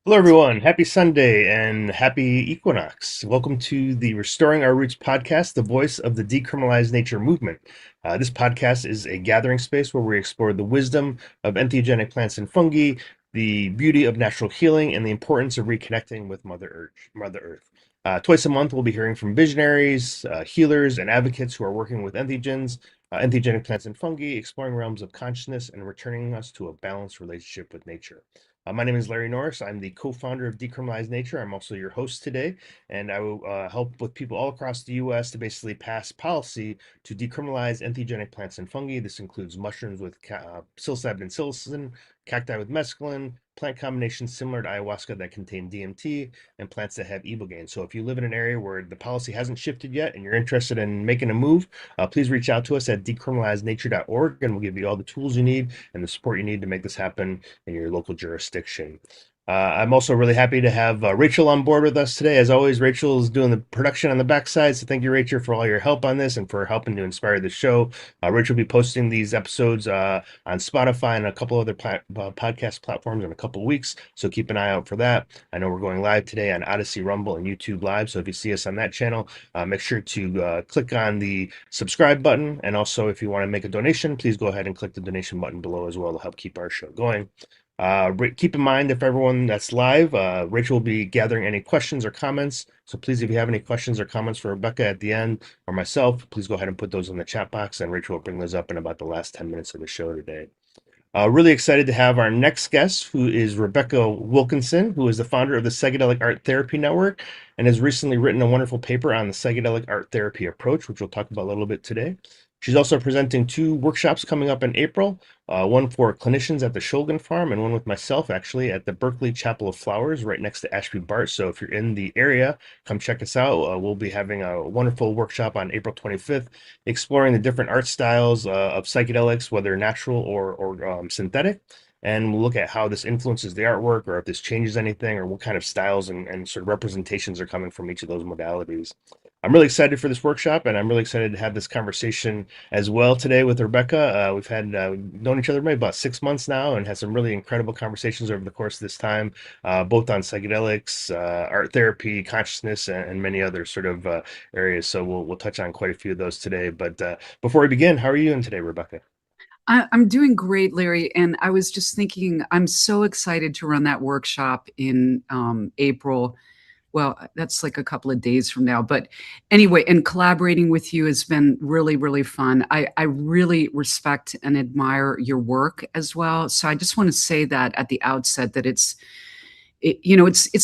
Hello, everyone. Happy Sunday and happy equinox. Welcome to the Restoring Our Roots podcast, the voice of the Decriminalize Nature movement. This podcast is a gathering space where we explore the wisdom of entheogenic plants and fungi, the beauty of natural healing, and the importance of reconnecting with Mother Earth. Twice a month, we'll be hearing from visionaries, healers, and advocates who are working with entheogenic plants and fungi, exploring realms of consciousness and returning us to a balanced relationship with nature. My name is Larry Norris. I'm the co-founder of Decriminalize Nature. I'm also your host today, and I will help with people all across the U.S. to basically pass policy to decriminalize entheogenic plants and fungi. This includes mushrooms with psilocybin psilocin, cacti with mescaline, plant combinations similar to ayahuasca that contain DMT, and plants that have ibogaine. So if you live in an area where the policy hasn't shifted yet and you're interested in making a move, please reach out to us at decriminalizenature.org, and we'll give you all the tools you need and the support you need to make this happen in your local jurisdiction. I'm also really happy to have Rachel on board with us today. As always, Rachel is doing the production on the backside. So thank you, Rachel, for all your help on this and for helping to inspire the show. Rachel will be posting these episodes on Spotify and a couple other podcast platforms in a couple of weeks. So keep an eye out for that. I know we're going live today on Odysee Rumble and YouTube Live. So if you see us on that channel, make sure to click on the subscribe button. And also, if you want to make a donation, please go ahead and click the donation button below as well to help keep our show going. Keep in mind, if everyone that's live, Rachel will be gathering any questions or comments. So please, if you have any questions or comments for Rebecca at the end or myself, please go ahead and put those in the chat box, and Rachel will bring those up in about the last 10 minutes of the show today. Really excited to have our next guest, who is Rebecca Wilkinson, who is the founder of the Psychedelic Art Therapy Network and has recently written a wonderful paper on the psychedelic art therapy approach, which we'll talk about a little bit today. She's also presenting two workshops coming up in April, one for clinicians at the Shulgin Farm and one with myself, actually, at the Berkeley Chapel of Flowers right next to Ashby Bart. So if you're in the area, come check us out. We'll be having a wonderful workshop on April 25th, exploring the different art styles of psychedelics, whether natural or synthetic. And we'll look at how this influences the artwork, or if this changes anything, or what kind of styles and sort of representations are coming from each of those modalities. I'm really excited for this workshop, and I'm really excited to have this conversation as well today with Rebecca. We've had known each other maybe about 6 months now, and had some really incredible conversations over the course of this time, both on psychedelics, art therapy, consciousness, and many other sort of areas. So we'll touch on quite a few of those today. But before we begin, how are you doing today, Rebecca? I'm doing great, Larry. And I was just thinking, I'm so excited to run that workshop in April. Well, that's like a couple of days from now. But anyway, and collaborating with you has been really, really fun. I really respect and admire your work as well. So I just want to say that at the outset that it's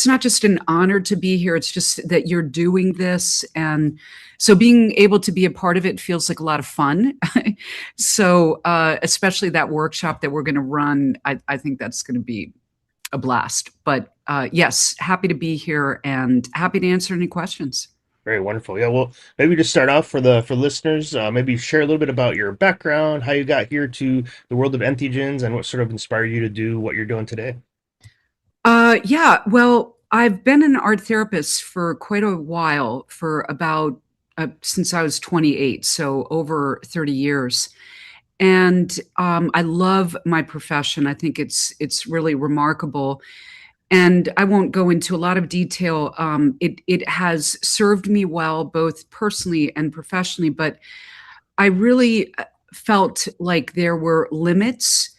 not just an honor to be here. It's just that you're doing this. And so being able to be a part of it feels like a lot of fun. So especially that workshop that we're going to run, I think that's going to be a blast. But yes, happy to be here and happy to answer any questions. Very wonderful. Yeah, well, maybe just start off for listeners, maybe share a little bit about your background, how you got here to the world of entheogens, and what sort of inspired you to do what you're doing today. Yeah, well, I've been an art therapist for quite a while, for about since I was 28, so over 30 years. And I love my profession. I think it's really remarkable. And I won't go into a lot of detail. It has served me well, both personally and professionally, but I really felt like there were limits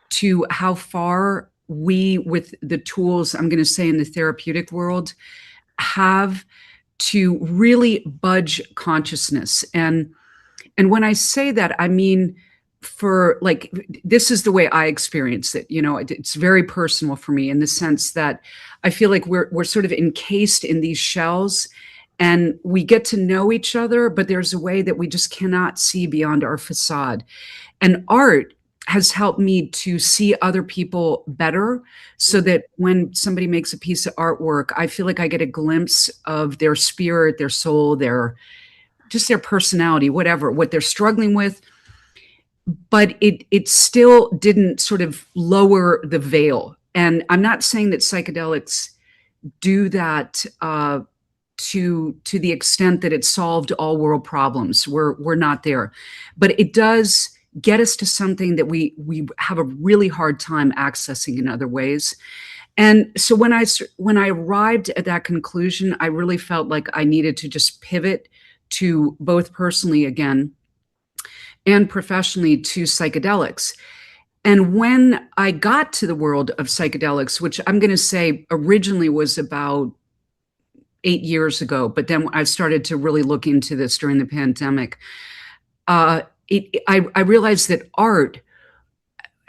to how far we, with the tools, I'm going to say in the therapeutic world, have to really budge consciousness. And when I say that, I mean, for like, this is the way I experience it. It's very personal for me in the sense that I feel like we're sort of encased in these shells, and we get to know each other, but there's a way that we just cannot see beyond our facade. And art has helped me to see other people better, so that when somebody makes a piece of artwork, I feel like I get a glimpse of their spirit, their soul, their personality, whatever, what they're struggling with. But it still didn't sort of lower the veil. And I'm not saying that psychedelics do that to the extent that it solved all world problems. We're not there, but it does get us to something that we have a really hard time accessing in other ways. And so when I arrived at that conclusion, I really felt like I needed to just pivot to both personally again and professionally to psychedelics. And when I got to the world of psychedelics, which I'm going to say originally was about 8 years ago, but then I started to really look into this during the pandemic. I realized that art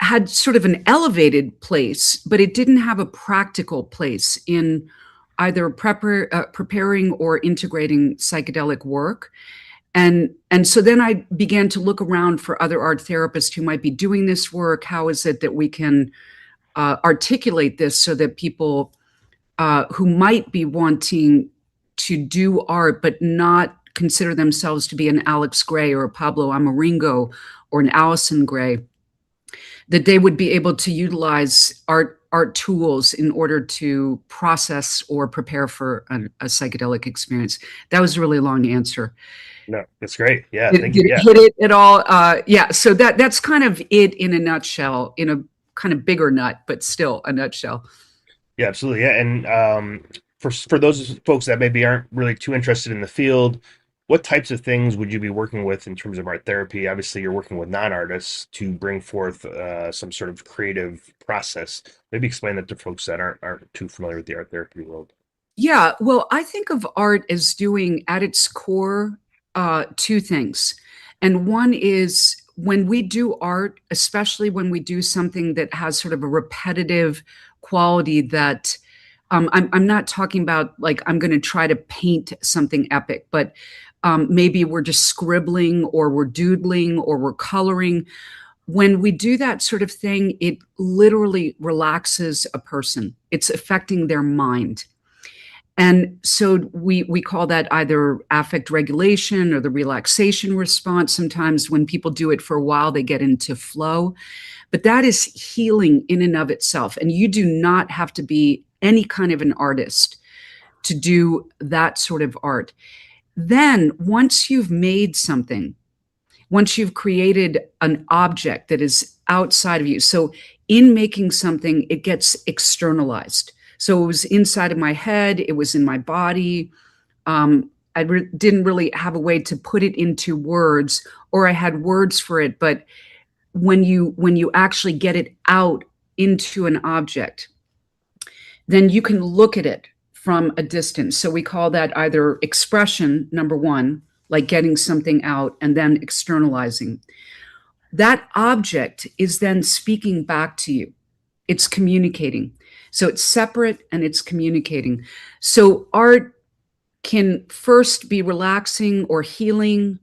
had sort of an elevated place, but it didn't have a practical place in either preparing or integrating psychedelic work. And so then I began to look around for other art therapists who might be doing this work. How is it that we can articulate this so that people who might be wanting to do art but not consider themselves to be an Alex Gray or a Pablo Amaringo or an Allison Gray, that they would be able to utilize art tools in order to process or prepare for a psychedelic experience. That was a really long answer. No, that's great. Yeah, Did thank you. it Yeah, hit it at all? Yeah. So that's kind of it in a nutshell, in a kind of bigger nut, but still a nutshell. yeah, absolutely. Yeah, and for those folks that maybe aren't really too interested in the field, what types of things would you be working with in terms of art therapy? Obviously, you're working with non-artists to bring forth some sort of creative process. Maybe explain that to folks that aren't too familiar with the art therapy world. Yeah. Well, I think of art as doing at its core two things. And one is when we do art, especially when we do something that has sort of a repetitive quality that I'm not talking about like I'm going to try to paint something epic, but maybe we're just scribbling or we're doodling or we're coloring. When we do that sort of thing, it literally relaxes a person. It's affecting their mind. And so we call that either affect regulation or the relaxation response. Sometimes when people do it for a while, they get into flow. But that is healing in and of itself. And you do not have to be any kind of an artist to do that sort of art. Then once you've made something, once you've created an object that is outside of you, so in making something, it gets externalized. So it was inside of my head, it was in my body. Didn't really have a way to put it into words, or I had words for it. But when you actually get it out into an object, then you can look at it from a distance. So we call that either expression, number one, like getting something out, and then externalizing. That object is then speaking back to you. It's communicating. So it's separate and it's communicating. So art can first be relaxing or healing,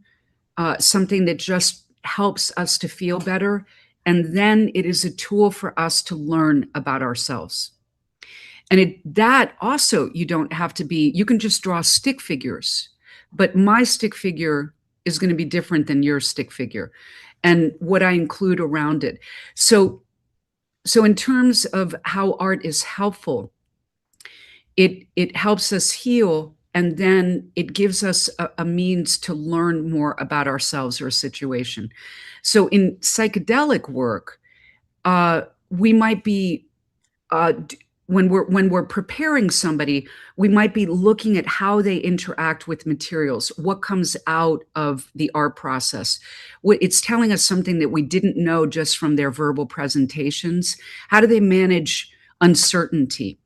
something that just helps us to feel better. And then it is a tool for us to learn about ourselves. And that also, you don't have to be, you can just draw stick figures, but my stick figure is going to be different than your stick figure and what I include around it. So in terms of how art is helpful, it helps us heal, and then it gives us a means to learn more about ourselves or a situation. So in psychedelic work, we might be when we're preparing somebody, we might be looking at how they interact with materials, what comes out of the art process. It's telling us something that we didn't know just from their verbal presentations. How do they manage uncertainty?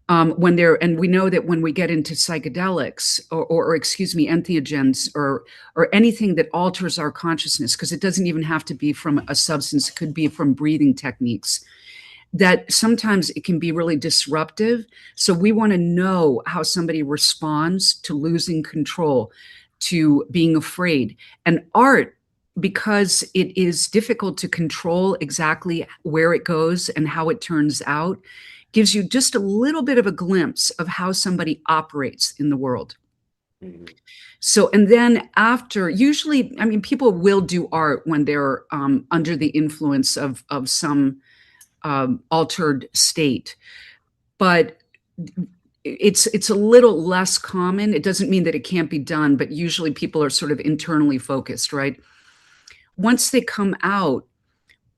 And we know that when we get into psychedelics or excuse me, entheogens or anything that alters our consciousness, because it doesn't even have to be from a substance, it could be from breathing techniques, that sometimes it can be really disruptive. So we want to know how somebody responds to losing control, to being afraid. And art, because it is difficult to control exactly where it goes and how it turns out, gives you just a little bit of a glimpse of how somebody operates in the world. Mhm. So, and then after, usually, I mean, people will do art when they're under the influence of some altered state, but it's a little less common. It doesn't mean that it can't be done, but usually people are sort of internally focused, right? once they come out,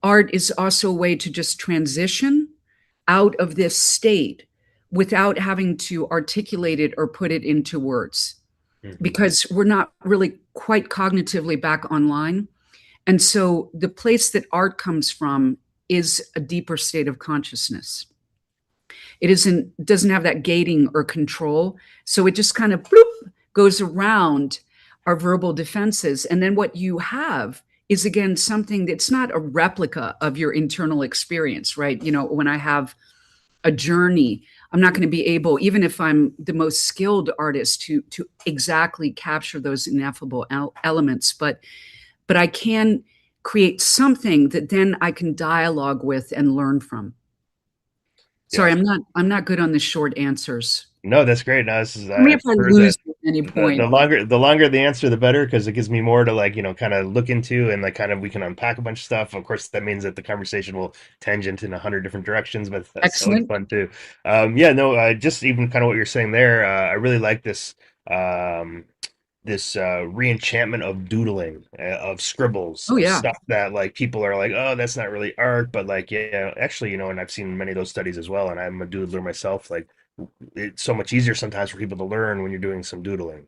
art is also a way to just transition out of this state without having to articulate it or put it into words, Hmm. because we're not really quite cognitively back online. And so the place that art comes from is a deeper state of consciousness. It isn't doesn't have that gating or control. So it just kind of bloop, goes around our verbal defenses. And then what you have is again something that's not a replica of your internal experience, right? You know, when I have a journey, I'm not going to be able, even if I'm the most skilled artist, to exactly capture those ineffable elements, but I can create something that then I can dialogue with and learn from. Sorry, Yes. I'm not good on the short answers. No, that's great. No, this is Tell me I if I prefer that. lose you at any The point. longer the answer, the better, because it gives me more to like, kind of look into, and like kind of we can unpack a bunch of stuff. Of course, that means that the conversation will tangent in 100 different directions, but that's always Excellent. fun too. Yeah, no, just even kind of what you're saying there. I really like um, this re-enchantment of doodling, of scribbles, Oh of yeah. stuff that like people are like, oh, that's not really art, but like, yeah, actually, and I've seen many of those studies as well, and I'm a doodler myself. Like, it's so much easier sometimes for people to learn when you're doing some doodling.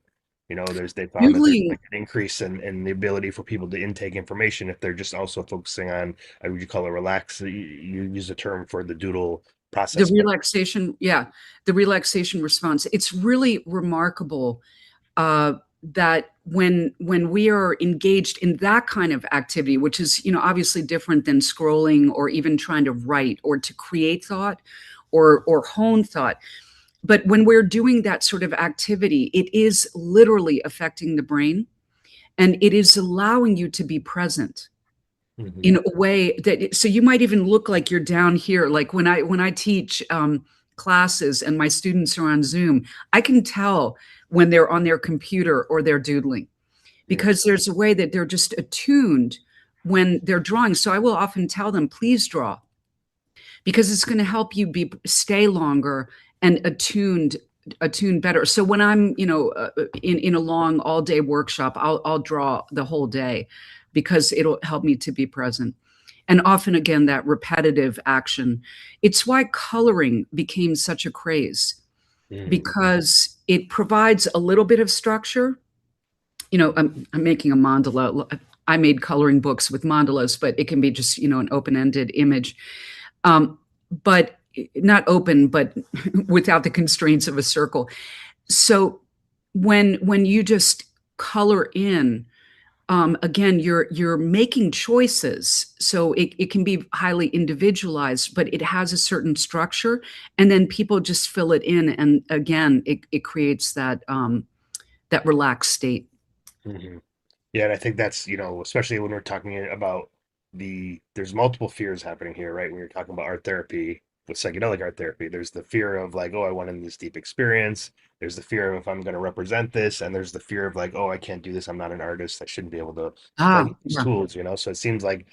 They found that there's Doodling, like an increase in the ability for people to intake information if they're just also focusing on, would you call it relax? You use a term for the doodle the process. But relaxation, yeah, the relaxation response. It's really remarkable that when we are engaged in that kind of activity, which is obviously different than scrolling or even trying to write or to create thought or hone thought. But when we're doing that sort of activity, it is literally affecting the brain and it is allowing you to be present Mhm. in a way that so you might even look like you're down here, like when I teach classes and my students are on Zoom, I can tell when they're on their computer or they're doodling Mhm. because there's a way that they're just attuned when they're drawing. So I will often tell them, please draw, because it's going to help you be stay longer and attuned better. So when I'm in a long all day workshop, I'll draw the whole day because it'll help me to be present. And often again that repetitive action. It's why coloring became such a craze, Mhm. because it provides a little bit of structure. I'm making a mandala. I made coloring books with mandalas, but it can be just an open-ended image, but not open, but without the constraints of a circle. So when you just color in, again, you're making choices. So it can be highly individualized, but it has a certain structure, and then people just fill it in, and again, it creates that relaxed state. Mhm. Yeah, and I think that's, especially when we're talking about there's multiple fears happening here, right? When you're talking about art therapy, with psychedelic art therapy, there's the fear of like, oh, I want in this deep experience. There's the fear of if I'm going to represent this, and there's the fear of like, oh, I can't do this. I'm not an artist. I shouldn't be able to play Ah, with these yeah. tools. So it seems like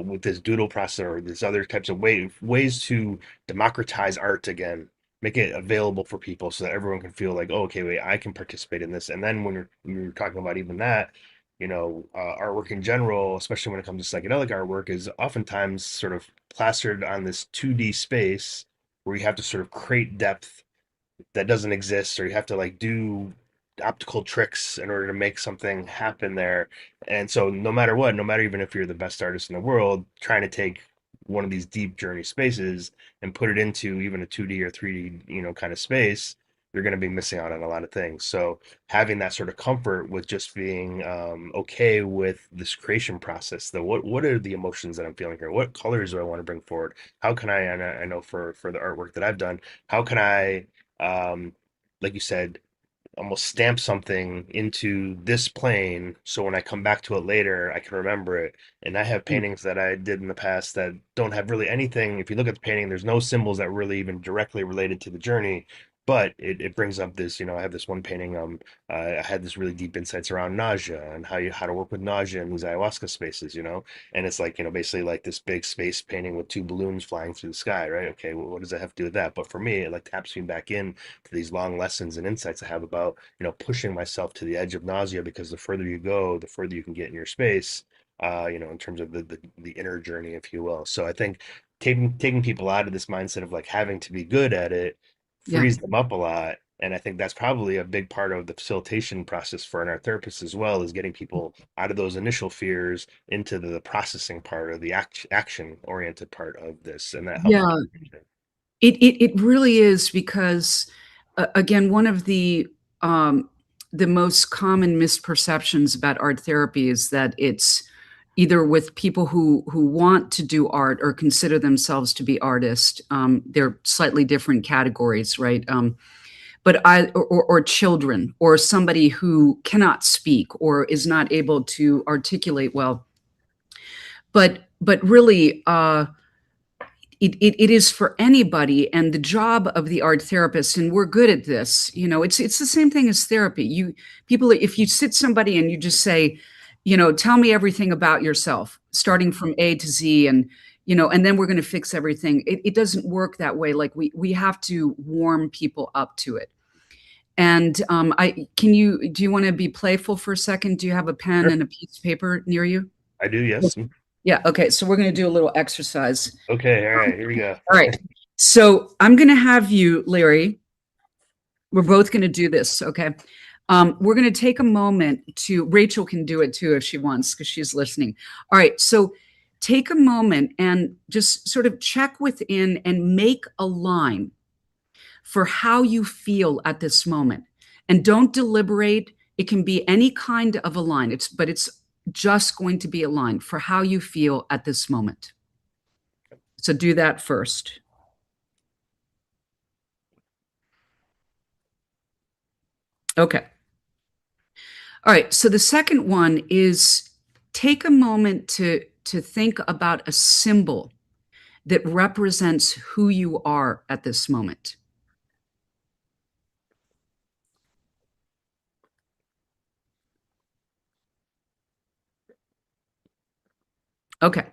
with this doodle process or these other types of ways to democratize art again, make it available for people so that everyone can feel like, oh, okay, wait, I can participate in this. And then when you're talking about even that, artwork in general, especially when it comes to psychedelic artwork, is oftentimes sort of plastered on this 2D space where you have to sort of create depth that doesn't exist, or you have to like do optical tricks in order to make something happen there. And so, no matter what, no matter even if you're the best artist in the world, trying to take one of these deep journey spaces and put it into even a 2D or 3D, kind of space, you're going to be missing out on a lot of things. So having that sort of comfort with just being okay with this creation process, the what are the emotions that I'm feeling here? What colors do I want to bring forward? How can and I know for the artwork that I've done, how can I um, like you said, almost stamp something into this plane so when I come back to it later, I can remember it. And I have paintings that I did in the past that don't have really anything. If you look at the painting, there's no symbols that really even directly related to the journey. But it brings up this, I have this one painting. I had this really deep insights around nausea and how to work with nausea in these ayahuasca spaces, and it's like, basically like this big space painting with two balloons flying through the sky, right? Okay, well, what does that have to do with that? But for me, it like taps me back in to these long lessons and insights I have about, pushing myself to the edge of nausea, because the further you go, the further you can get in your space. in terms of the inner journey, if you will. So I think taking people out of this mindset of like having to be good at it Yeah. frees them up a lot. And I think that's probably a big part of the facilitation process for an art therapist as well, is getting people out of those initial fears into the processing part or the action oriented part of this. And that helps. Yeah. It really is because, again, one of the most common misperceptions about art therapy is that it's either with people who want to do art or consider themselves to be artists. They're slightly different categories, right? But or children, or somebody who cannot speak or is not able to articulate well. But really, it is for anybody, and the job of the art therapist, and we're good at this, it's the same thing as therapy. People, if you sit somebody and you just say, tell me everything about yourself, starting from A to Z, and then we're going to fix everything. It doesn't work that way. Like we have to warm people up to it. And do you want to be playful for a second? Do you have a pen Sure. and a piece of paper near you? I do, yes. Yeah. Okay. So we're going to do a little exercise. Okay, all right, here we go. All right. So I'm going to have you, Larry. We're both going to do this. Okay. We're going to take a moment to, Rachel can do it too if she wants, because she's listening. All right. So take a moment and just sort of check within and make a line for how you feel at this moment. And don't deliberate. It can be any kind of a line. But it's just going to be a line for how you feel at this moment. So do that first. Okay. All right. So the second one is take a moment to think about a symbol that represents who you are at this moment. Okay.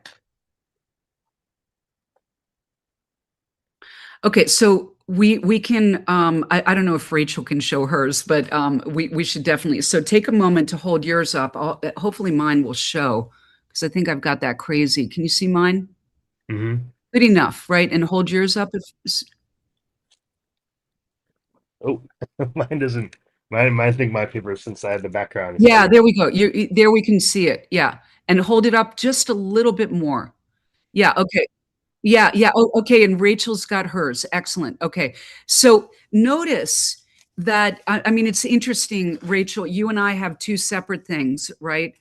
Okay, so we can I don't know if Rachel can show hers, but we should definitely. So take a moment to hold yours up. Hopefully mine will show, because I think I've got that crazy. Can you see mine? Hmm. Good enough, right? And hold yours up. Oh, mine doesn't. Mine. I think my paper, since I have the background, is Yeah, kind there we go. There we can see it. Yeah, and hold it up just a little bit more. Yeah. Okay. Yeah, yeah. Oh, okay. And Rachel's got hers. Excellent. Okay. So notice that, I mean, it's interesting, Rachel, you and I have two separate things, right?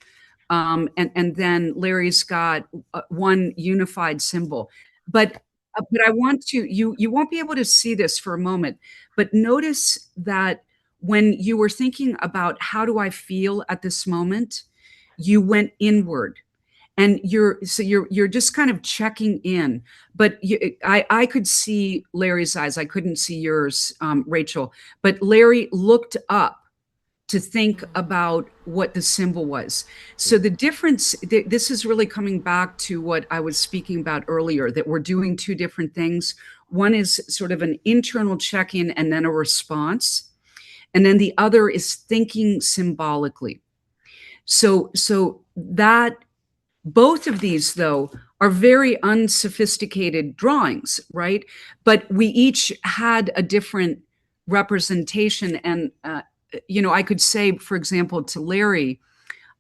And then Larry's got one unified symbol. But I want to, you won't be able to see this for a moment, but notice that when you were thinking about how do I feel at this moment, you went inward, and you're just kind of checking in. But I could see Larry's eyes. I couldn't see yours, Rachel. But Larry looked up to think about what the symbol was. So the difference, this is really coming back to what I was speaking about earlier, that we're doing two different things. One is sort of an internal check-in and then a response, and then the other is thinking symbolically. So that, both of these, though, are very unsophisticated drawings, right? But we each had a different representation. And, I could say, for example, to Larry,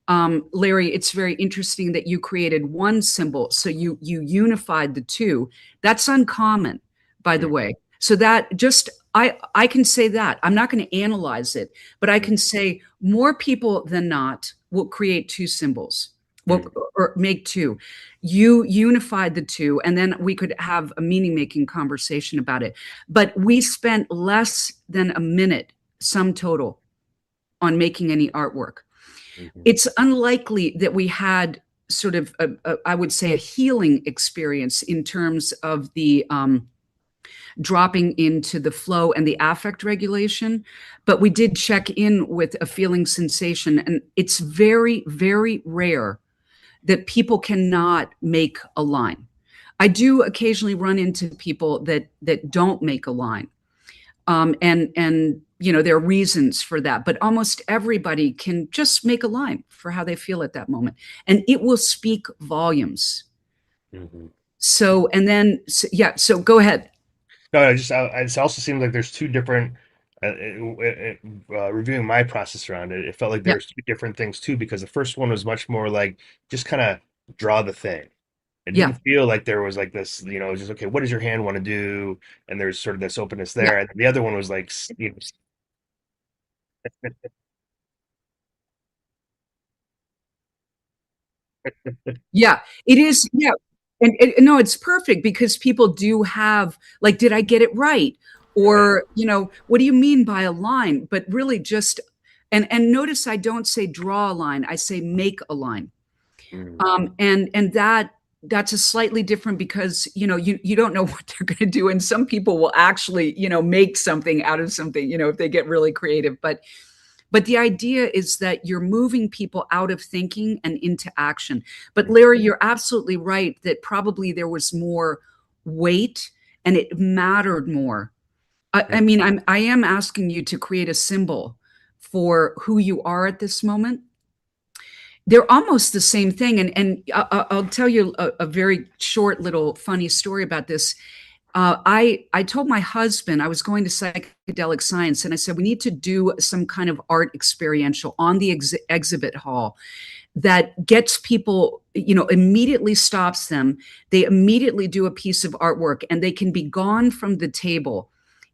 Larry, it's very interesting that you created one symbol. So you unified the two. That's uncommon, by the way. So that just, I can say that. I'm not going to analyze it, but I can say more people than not will create two symbols. Well, or make two. You unified the two, and then we could have a meaning-making conversation about it. But we spent less than a minute, sum total, on making any artwork. It's unlikely that we had sort of, I would say, a healing experience in terms of the dropping into the flow and the affect regulation, but we did check in with a feeling sensation. And it's very, very rare that people cannot make a line. I do occasionally run into people that don't make a line. And there are reasons for that, but almost everybody can just make a line for how they feel at that moment, and it will speak volumes. Hmm. So, and then, so, yeah, so go ahead. No, it also seems like there's two different. Reviewing my process around it, it felt like Yeah, there's two different things too, because the first one was much more like just kind of draw the thing. It didn't yeah, feel like there was like this, just okay, what does your hand want to do? And there's sort of this openness yeah. there. And the other one was like, Yeah, it is. Yeah. And no, it's perfect because people do have, like, did I get it right? right. Or, what do you mean by a line? But really just, and notice I don't say draw a line, I say make a line. Mm, And that's a slightly different because, you don't know what they're going to do. And some people will actually, make something out of something, if they get really creative. But the idea is that you're moving people out of thinking and into action. But mm, Larry, you're absolutely right that probably there was more weight and it mattered more. I mm, mean, I am asking you to create a symbol for who you are at this moment. They're almost the same thing. And I'll tell you a very short little funny story about this. I told my husband I was going to psychedelic science, and I said we need to do some kind of art experiential on the exhibit hall that gets people, immediately stops them. They immediately do a piece of artwork, and they can be gone from the table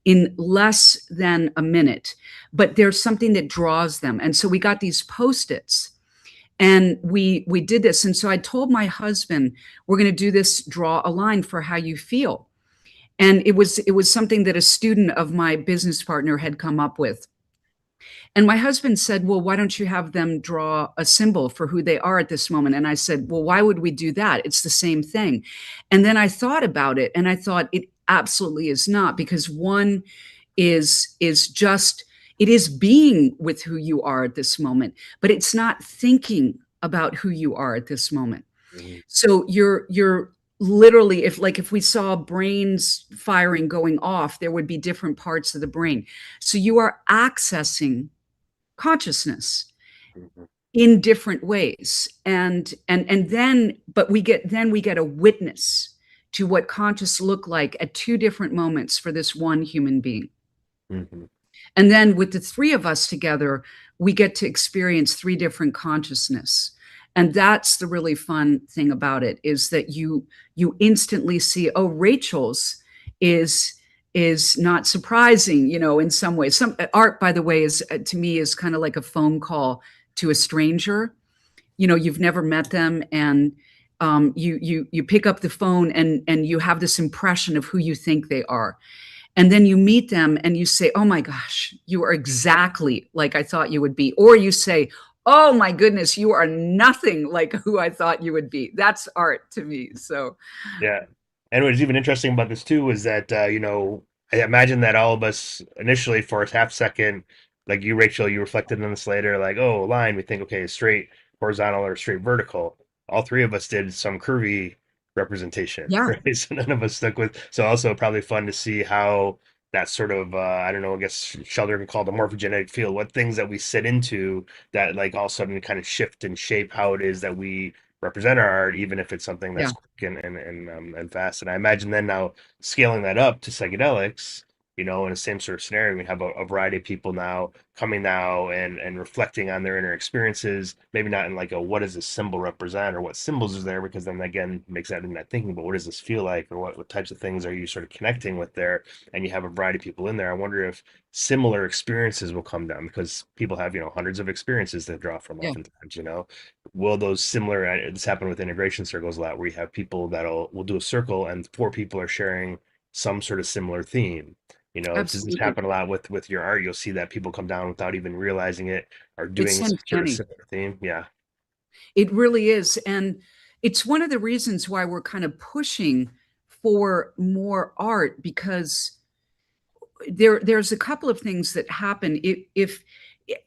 in less than a minute. But there's something that draws them, and so we got these post-its. And we did this. And so I told my husband, we're going to do this, draw a line for how you feel. And it was something that a student of my business partner had come up with. And my husband said, well, why don't you have them draw a symbol for who they are at this moment? And I said, well, why would we do that? It's the same thing. And then I thought about it, and I thought it absolutely is not, because one is just, it is being with who you are at this moment, but it's not thinking about who you are at this moment. mm, So you're literally, if we saw brains firing going off, there would be different parts of the brain. So you are accessing consciousness mm, in different ways. And then, but we get a witness to what conscious look like at two different moments for this one human being. mm, mm, And then with the three of us together, we get to experience three different consciousness. And that's the really fun thing about it, is that you instantly see, oh, Rachel's is is not surprising, in some ways. Some art, by the way, is to me is kind of like a phone call to a stranger. You've never met them, and you pick up the phone, and you have this impression of who you think they are. And then you meet them and you say, oh my gosh, you are exactly like I thought you would be. Or you say, oh my goodness, you are nothing like who I thought you would be. That's art to me. So, yeah. And what's even interesting about this too is that I imagine that all of us initially for a half second, like you, Rachel, you reflected on this later, like, oh, a line, we think, okay, straight horizontal or straight vertical. All three of us did some curvy representation, yeah, right? So none of us stuck with. So also probably fun to see how that sort of I don't know, I guess Sheldon can call it a morphogenetic field. What things that we sit into that like all of a sudden kind of shift and shape how it is that we represent our art, even if it's something that's yeah, quick and fast. And I imagine then now scaling that up to psychedelics, in the same sort of scenario, we have a variety of people now coming now and reflecting on their inner experiences. Maybe not in like a what does this symbol represent or what symbols is there, because then again makes that in that thinking. But what does this feel like, or what types of things are you sort of connecting with there? And you have a variety of people in there. I wonder if similar experiences will come down because people have hundreds of experiences to draw from yeah, oftentimes. Will those similar this happen with integration circles a lot where you have people will do a circle and four people are sharing some sort of similar theme. Does this absolutely. happen a lot with your art? You'll see that people come down without even realizing it are It's doing some sort of uncanny. similar theme. Yeah. It really is. And it's one of the reasons why we're kind of pushing for more art, because there's a couple of things that happen. If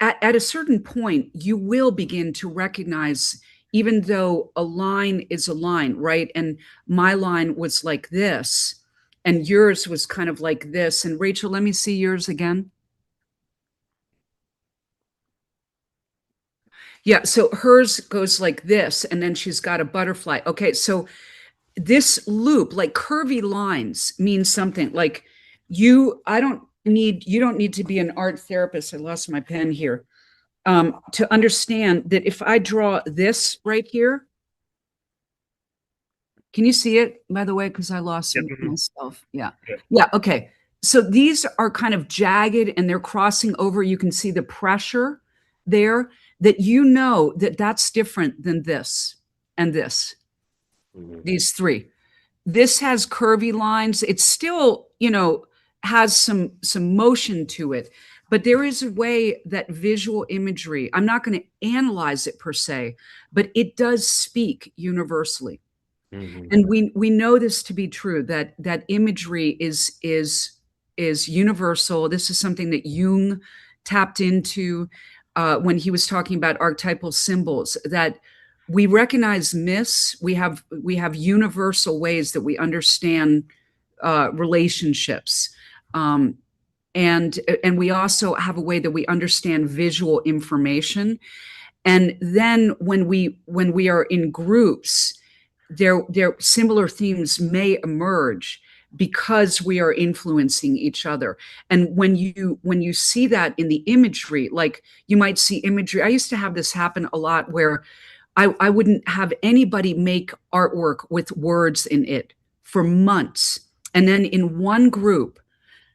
at a certain point you will begin to recognize, even though a line is a line, right? And my line was like this, and yours was kind of like this. And Rachel, let me see yours again. Yeah, so hers goes like this, and then she's got a butterfly. Okay, so this loop, like curvy lines, means something. Like you don't need to be an art therapist. I lost my pen here. To understand that if I draw this right here, can you see it, by the way? Because I lost Yep. Mhm. myself. Yeah. Yep. Yeah. Okay. So these are kind of jagged and they're crossing over. You can see the pressure there, that you know that that's different than this and this, Mhm. these three. This has curvy lines. It still, has some motion to it, but there is a way that visual imagery, I'm not going to analyze it per se, but it does speak universally. Mhm. And we know this to be true, that imagery is universal. This is something that Jung tapped into when he was talking about archetypal symbols, that we recognize myths. We have universal ways that we understand relationships. um, and we also have a way that we understand visual information. And then when we are in groups, there similar themes may emerge because we are influencing each other. And when you see that in the imagery, like you might see imagery. I used to have this happen a lot where I wouldn't have anybody make artwork with words in it for months, and then in one group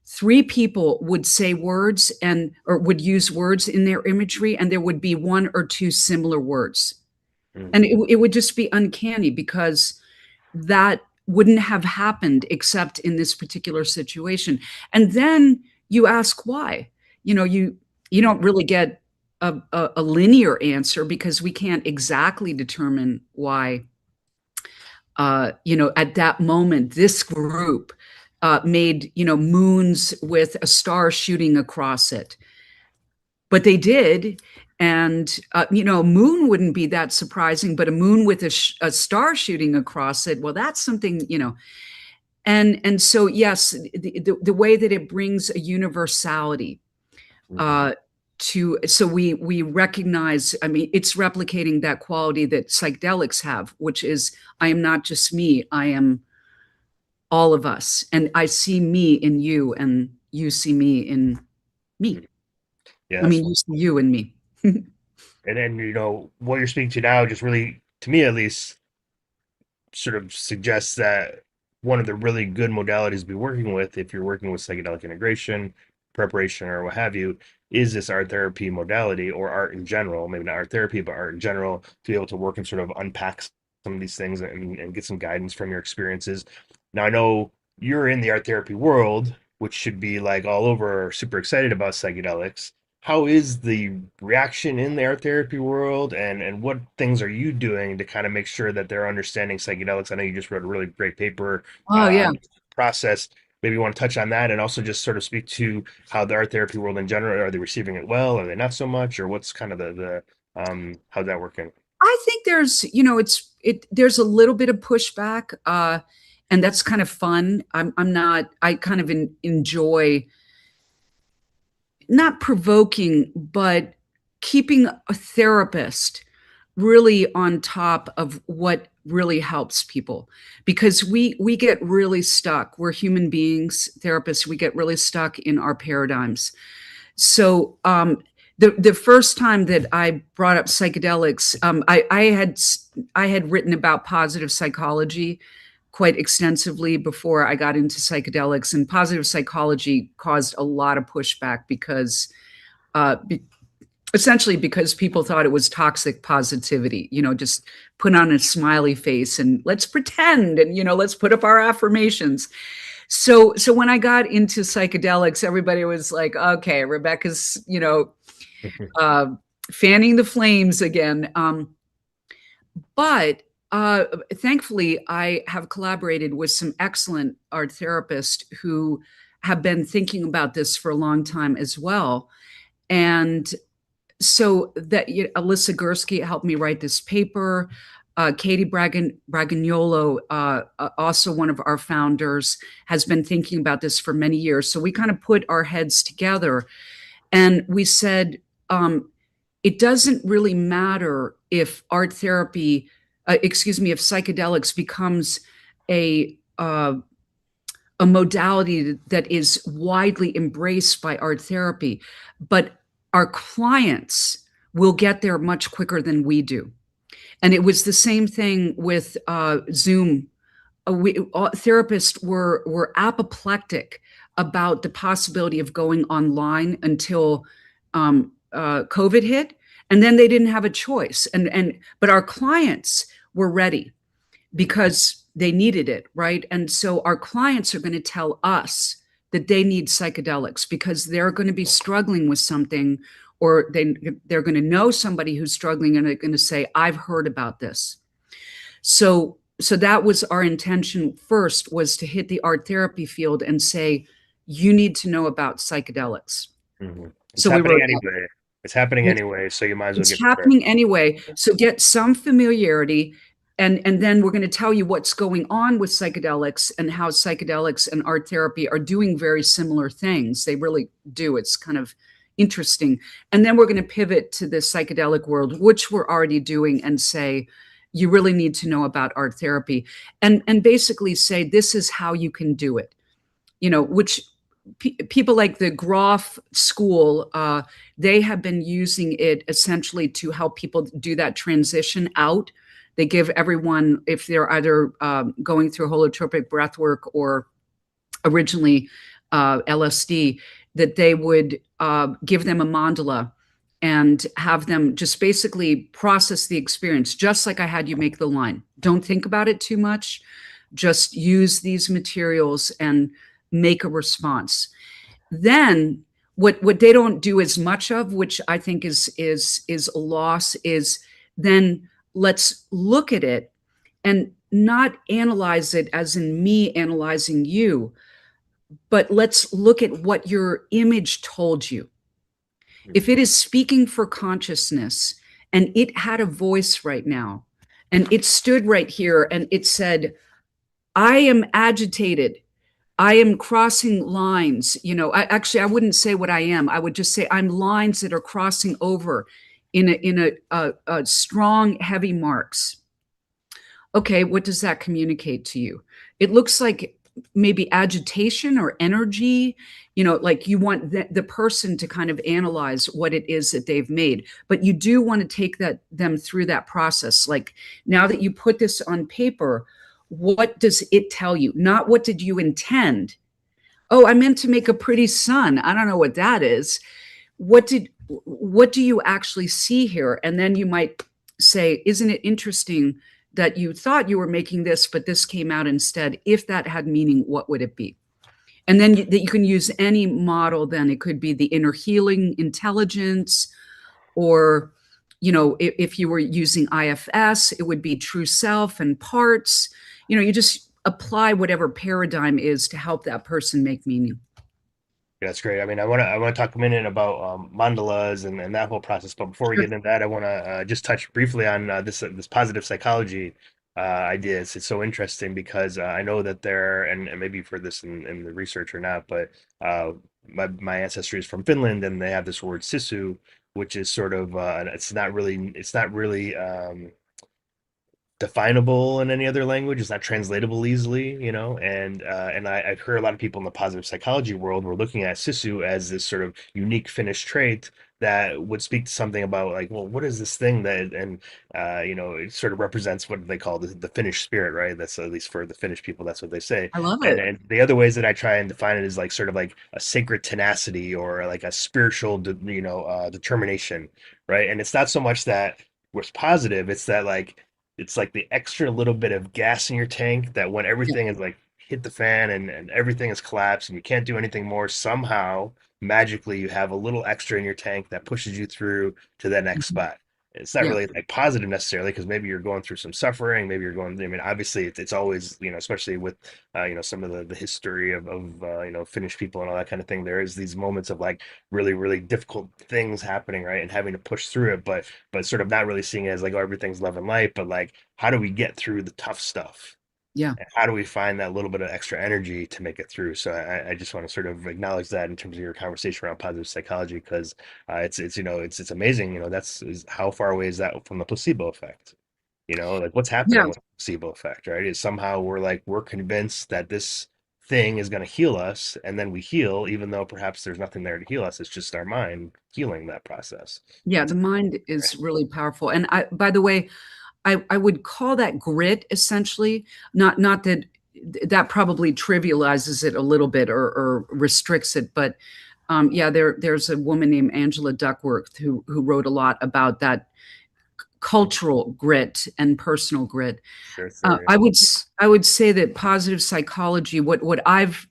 three people would say words and or would use words in their imagery, and there would be one or two similar words. And Mhm. it would just be uncanny because that wouldn't have happened except in this particular situation. And then you ask why. You don't really get a linear answer because we can't exactly determine why. At that moment, this group made moons with a star shooting across it, but they did. And moon wouldn't be that surprising, but a moon with a star shooting across it, well, that's something. And so yes, the way that it brings a universality Mhm. uh to so we recognize, I mean, it's replicating that quality that psychedelics have, which is I am not just me, I am all of us, and I see me in you and you see me in me. Mhm. Yeah, I that's mean, you see you in me. and then what you're speaking to now just really, to me at least, sort of suggests that one of the really good modalities to be working with, if you're working with psychedelic integration, preparation, or what have you, is this art therapy modality or art in general. Maybe not art therapy, but art in general, to be able to work and sort of unpack some of these things and get some guidance from your experiences. Now, I know you're in the art therapy world, which should be like all over, super excited about psychedelics. How is the reaction in the art therapy world, and what things are you doing to kind of make sure that they're understanding psychedelics? I know you just wrote a really great paper Oh yeah. on the process. Maybe you want to touch on that and also just sort of speak to how the art therapy world in general, are they receiving it well? Are they not so much? Or what's kind of the how's that working? I think there's a little bit of pushback, and that's kind of fun. I'm not. I kind of enjoy not provoking, but keeping a therapist really on top of what really helps people, because we get really stuck. We're human beings, therapists. We get really stuck in our paradigms. So the first time that I brought up psychedelics, I had written about positive psychology quite extensively before I got into psychedelics, and positive psychology caused a lot of pushback because uh, be, essentially because people thought it was toxic positivity. Just put on a smiley face and let's pretend, and let's put up our affirmations. So when I got into psychedelics, everybody was like, okay, Rebecca's, uh, fanning the flames again. But thankfully, I have collaborated with some excellent art therapists who have been thinking about this for a long time as well. And so that Alyssa Gursky helped me write this paper. Katie Bragagnolo, also one of our founders, has been thinking about this for many years. So we kind of put our heads together and we said, it doesn't really matter if art therapy, if psychedelics becomes a uh, a modality that is widely embraced by art therapy, but our clients will get there much quicker than we do. And it was the same thing with Zoom. Therapists were apoplectic about the possibility of going online until COVID hit, and then they didn't have a choice. And but our clients were ready because they needed it, right? And so our clients are going to tell us that they need psychedelics because they're going to be struggling with something, or they're going to know somebody who's struggling and they're going to say, I've heard about this. So that was our intention first, was to hit the art therapy field and say, you need to know about psychedelics. It's So we happening wrote that. anyway. It's happening anyway, so you might as well It's get prepared. happening anyway. So get some familiarity, and then we're going to tell you what's going on with psychedelics and how psychedelics and art therapy are doing very similar things. They really do. It's kind of interesting. And then we're going to pivot to the psychedelic world, which we're already doing, and say, you really need to know about art therapy, and basically say, this is how you can do it. Which people like the Grof school, they have been using it essentially to help people do that transition out. They give everyone, if they're either going through holotropic breath work or originally LSD, that they would give them a mandala and have them just basically process the experience, just like I had you make the line. Don't think about it too much. Just use these materials and make a response. Then what they don't do as much of, which I think is a loss, is then let's look at it and not analyze it as in me analyzing you, but let's look at what your image told you. If it is speaking for consciousness and it had a voice right now and it stood right here and it said, I am agitated, I am crossing lines. I wouldn't say what I am. I would just say I'm lines that are crossing over in a strong, heavy marks. Okay, what does that communicate to you? It looks like maybe agitation or energy. Like you want the person to kind of analyze what it is that they've made, but you do want to take them through that process. Like, now that you put this on paper, what does it tell you? Not what did you intend? Oh, I meant to make a pretty sun. I don't know what that is. What do you actually see here? And then you might say, isn't it interesting that you thought you were making this, but this came out instead? If that had meaning, what would it be? And then you can use any model. Then it could be the inner healing intelligence, or if you were using IFS, it would be true self and parts. You just apply whatever paradigm is to help that person make meaning. Yeah, that's great. I mean, I want to talk a minute about mandalas and that whole process. But before we Sure. get into that, I want to just touch briefly on this positive psychology idea. It's so interesting because I know that there, and maybe for this in the research or not, but my ancestry is from Finland, and they have this word sisu, which is sort of it's not really definable in any other language. It's not translatable easily, and I've heard a lot of people in the positive psychology world were looking at sisu as this sort of unique Finnish trait that would speak to something about, like, well, what is this thing that, and it sort of represents what they call the Finnish spirit, right? That's, at least for the Finnish people, that's what they say. I love And it. and the other ways that I try and define it is like sort of like a sacred tenacity, or like a spiritual determination, right? And it's not so much that was positive, it's that, like, it's like the extra little bit of gas in your tank that when Yeah. everything is like hit the fan and everything is collapsed and you can't do anything more, somehow magically you have a little extra in your tank that pushes you through to that next Mhm. spot. It's not Yeah. really like positive necessarily, because maybe you're going through some suffering, maybe you're going, I mean, obviously it's always, especially with some of the history of Finnish people and all that kind of thing, there is these moments of like really really difficult things happening, right, and having to push through it, but sort of not really seeing it as like, oh, everything's love and light, but like, how do we get through the tough stuff, Yeah. and how do we find that little bit of extra energy to make it through? So I just want to sort of acknowledge that in terms of your conversation around positive psychology, because it's amazing. That's how far away is that from the placebo effect? Like, what's happening Yeah. with the placebo effect, right? Is somehow we're convinced that this thing is going to heal us, and then we heal, even though perhaps there's nothing there to heal us. It's just our mind healing that process. Yeah. It's The mind right. is really powerful. And by the way, I would call that grit essentially, not that that probably trivializes it a little bit or restricts it, but yeah, there's a woman named Angela Duckworth who wrote a lot about that cultural grit and personal grit. Sure, sure. I would say that positive psychology, what I've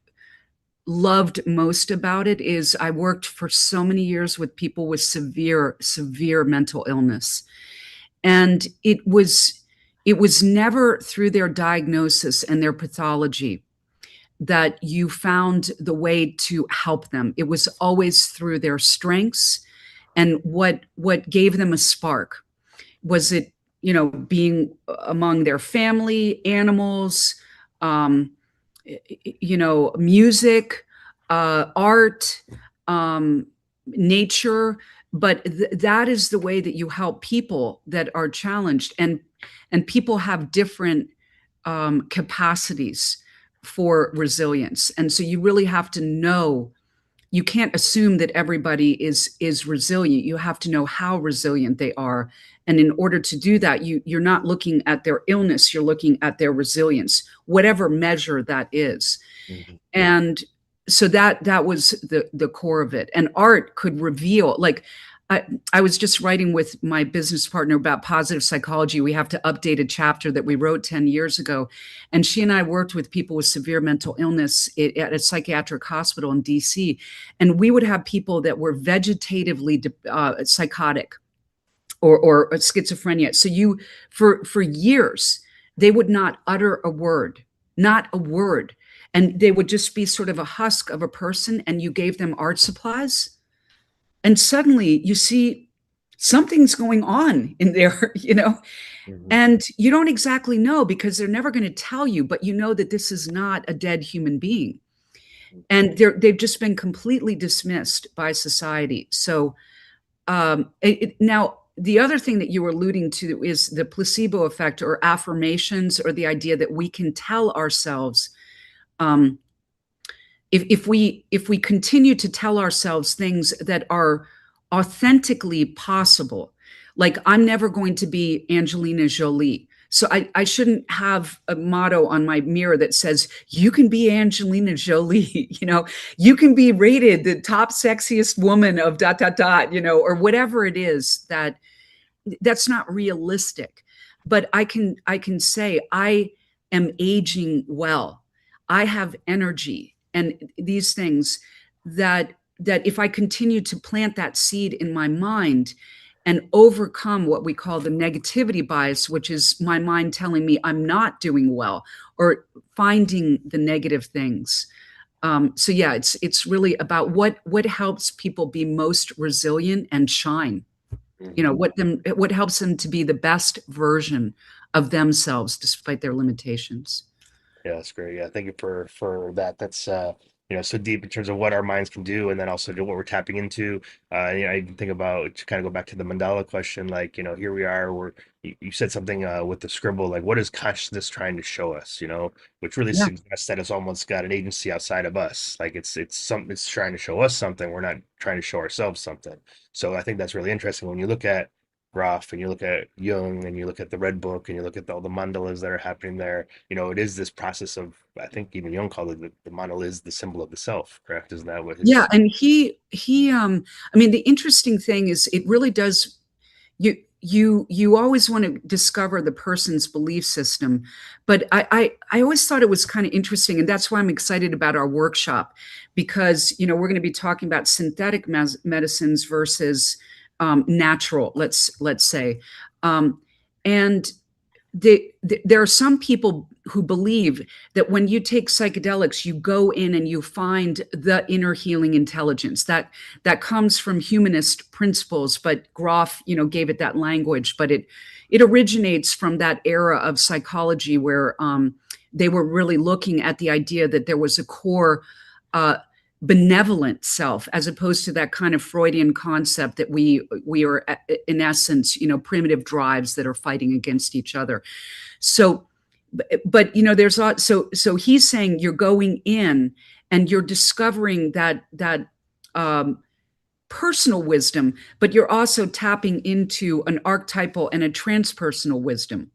loved most about it is I worked for so many years with people with severe mental illness, and it was never through their diagnosis and their pathology that you found the way to help them. It was always through their strengths and what gave them a spark. Was it, being among their family, animals, um, music, art, nature? But that is the way that you help people that are challenged, and people have different capacities for resilience, and so you really have to know. You can't assume that everybody is resilient. You have to know how resilient they are, and in order to do that, you're not looking at their illness, you're looking at their resilience, whatever measure that is. Mhm. And so that was the core of it. And art could reveal, like, I was just writing with my business partner about positive psychology. We have to update a chapter that we wrote 10 years ago. And she and I worked with people with severe mental illness at a psychiatric hospital in DC. And we would have people that were vegetatively psychotic or schizophrenia. So for years, they would not utter a word, not a word. And they would just be sort of a husk of a person, and you gave them art supplies, and suddenly you see something's going on in there, Mhm. and you don't exactly know because they're never going to tell you, but you know that this is not a dead human being, and they've just been completely dismissed by society. So now the other thing that you were alluding to is the placebo effect, or affirmations, or the idea that we can tell ourselves, um, if we continue to tell ourselves things that are authentically possible, like, I'm never going to be Angelina Jolie, so I shouldn't have a motto on my mirror that says you can be Angelina Jolie, you can be rated the top sexiest woman of dot dot dot, or whatever it is. That's not realistic. But I can say I am aging well. I have energy and these things, that if I continue to plant that seed in my mind and overcome what we call the negativity bias, which is my mind telling me I'm not doing well, or finding the negative things. So yeah, it's really about what helps people be most resilient and shine. Mhm. What helps them to be the best version of themselves despite their limitations. Yeah, that's great. Yeah, thank you for that. That's so deep in terms of what our minds can do, and then also to what we're tapping into. I even think about, to kind of go back to the Mandala question, like, here we are. You said something with the scribble, like, what is consciousness trying to show us? Which really Yeah. suggests that it's almost got an agency outside of us. Like, it's trying to show us something. We're not trying to show ourselves something. So I think that's really interesting when you look at Grof, and you look at Jung, and you look at the Red Book, and you look at all the mandalas that are happening there. It is this process of, I think even Jung called it, the mandala is the symbol of the self, correct? Isn't that what Yeah, his? and I mean, the interesting thing is it really does. You always want to discover the person's belief system, but I always thought it was kind of interesting, and that's why I'm excited about our workshop, because we're going to be talking about synthetic medicines versus natural, let's say. And there are some people who believe that when you take psychedelics, you go in and you find the inner healing intelligence that comes from humanist principles. But Grof, gave it that language. But it originates from that era of psychology where they were really looking at the idea that there was a core benevolent self, as opposed to that kind of Freudian concept that we are in essence, primitive drives that are fighting against each other. So, but there's so he's saying you're going in and you're discovering that personal wisdom, but you're also tapping into an archetypal and a transpersonal wisdom.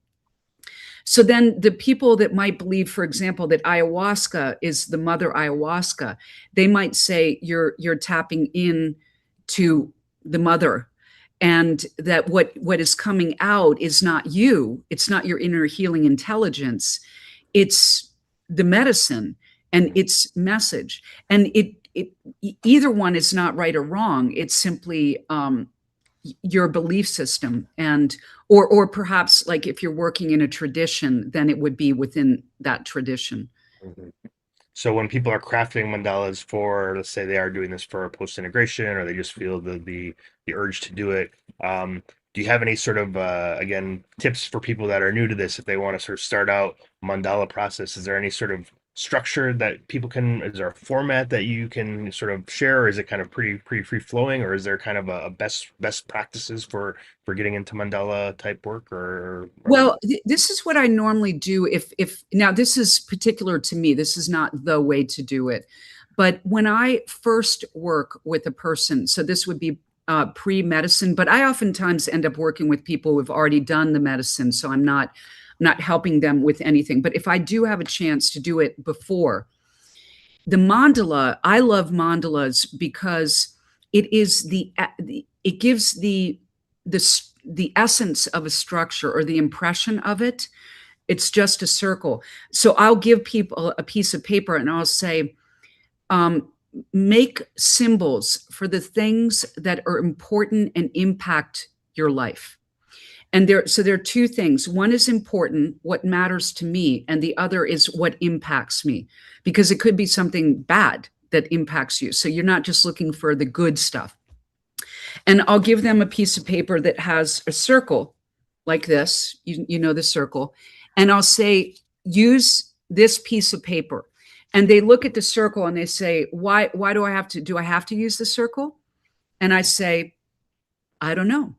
So then the people that might believe, for example, that ayahuasca is the mother ayahuasca, they might say you're tapping in to the mother, and that what is coming out is not you. It's not your inner healing intelligence. It's the medicine and its message. And it either one is not right or wrong. It's simply your belief system, and or perhaps, like, if you're working in a tradition, then it would be within that tradition. Mm-hmm. So when people are crafting mandalas for, let's say they are doing this for post integration, or they just feel the urge to do it, do you have any sort of again tips for people that are new to this if they want to sort of start out mandala process? Is there any sort of structure that people can? Is there a format that you can sort of share, or is it kind of pretty free flowing, or is there kind of a best practices for getting into mandala type work? Or well, this is what I normally do. If now this is particular to me, this is not the way to do it, but when I first work with a person, so this would be pre-medicine, but I oftentimes end up working with people who've already done the medicine, so I'm not helping them with anything. But if I do have a chance to do it before, the mandala, I love mandalas because it is it gives the essence of a structure, or the impression of it. It's just a circle. So I'll give people a piece of paper and I'll say, make symbols for the things that are important and impact your life. And there are two things. One is important, what matters to me, and the other is what impacts me, because it could be something bad that impacts you. So you're not just looking for the good stuff. And I'll give them a piece of paper that has a circle like this, you know, the circle. And I'll say, use this piece of paper. And they look at the circle and they say, why do I have to use the circle? And I say, I don't know.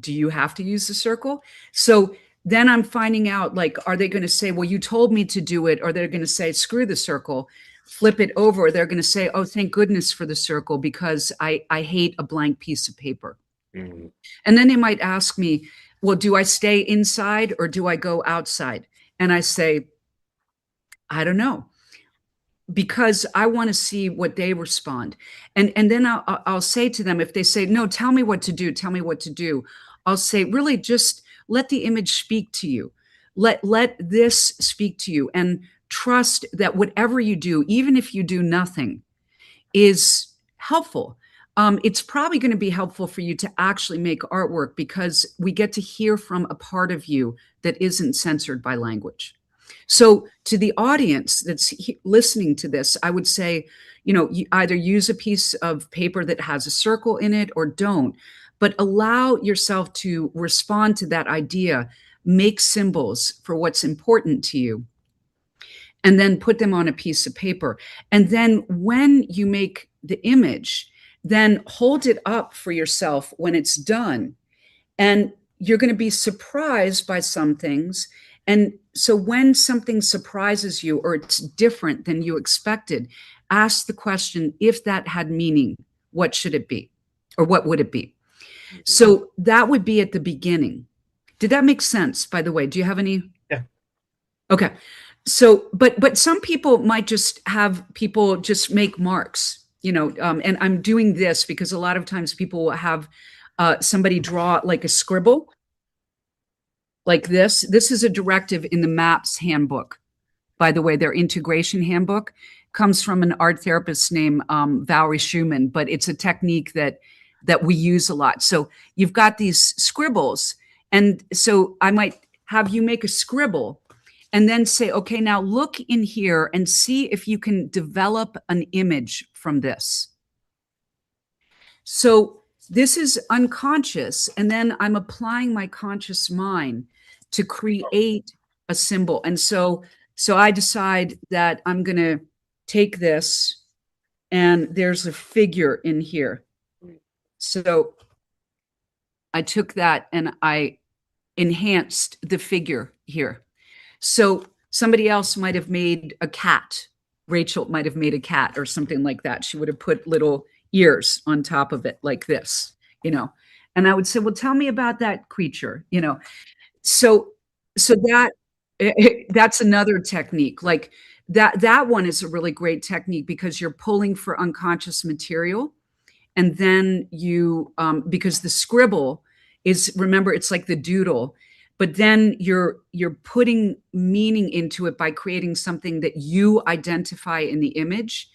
Do you have to use the circle? So then I'm finding out, like, are they going to say, well, you told me to do it? Or they're going to say, screw the circle, flip it over. They're going to say, oh, thank goodness for the circle, because I hate a blank piece of paper. Mm-hmm. And then they might ask me, well, do I stay inside or do I go outside? And I say, I don't know, because I want to see what they respond. And then I'll say to them, if they say, no, tell me what to do, I'll say, really, just let the image speak to you. Let this speak to you, and trust that whatever you do, even if you do nothing, is helpful. It's probably going to be helpful for you to actually make artwork, because we get to hear from a part of you that isn't censored by language. So to the audience that's listening to this, I would say, you either use a piece of paper that has a circle in it or don't, but allow yourself to respond to that idea, make symbols for what's important to you, and then put them on a piece of paper. And then when you make the image, then hold it up for yourself when it's done. And you're going to be surprised by some things. And so when something surprises you, or it's different than you expected, ask the question, if that had meaning, what should it be? Or what would it be? Mm-hmm. So that would be at the beginning. Did that make sense, by the way? Do you have any? Yeah. Okay. So, but some people might just have people just make marks, and I'm doing this because a lot of times people will have somebody draw like a scribble like this. This is a directive in the MAPS handbook. By the way, their integration handbook comes from an art therapist named Valerie Schumann, but it's a technique that that we use a lot. So you've got these scribbles. And so I might have you make a scribble and then say, okay, now look in here and see if you can develop an image from this. So this is unconscious. And then I'm applying my conscious mind to create a symbol. And so I decide that I'm going to take this and there's a figure in here. So I took that and I enhanced the figure here. So somebody else might have made a cat. Rachel might have made a cat or something like that. She would have put little ears on top of it like this, you know. And I would say, well, tell me about that creature, you know. So so that that's another technique. Like that one is a really great technique because you're pulling for unconscious material and then you because the scribble is, remember, it's like the doodle, but then you're putting meaning into it by creating something that you identify in the image.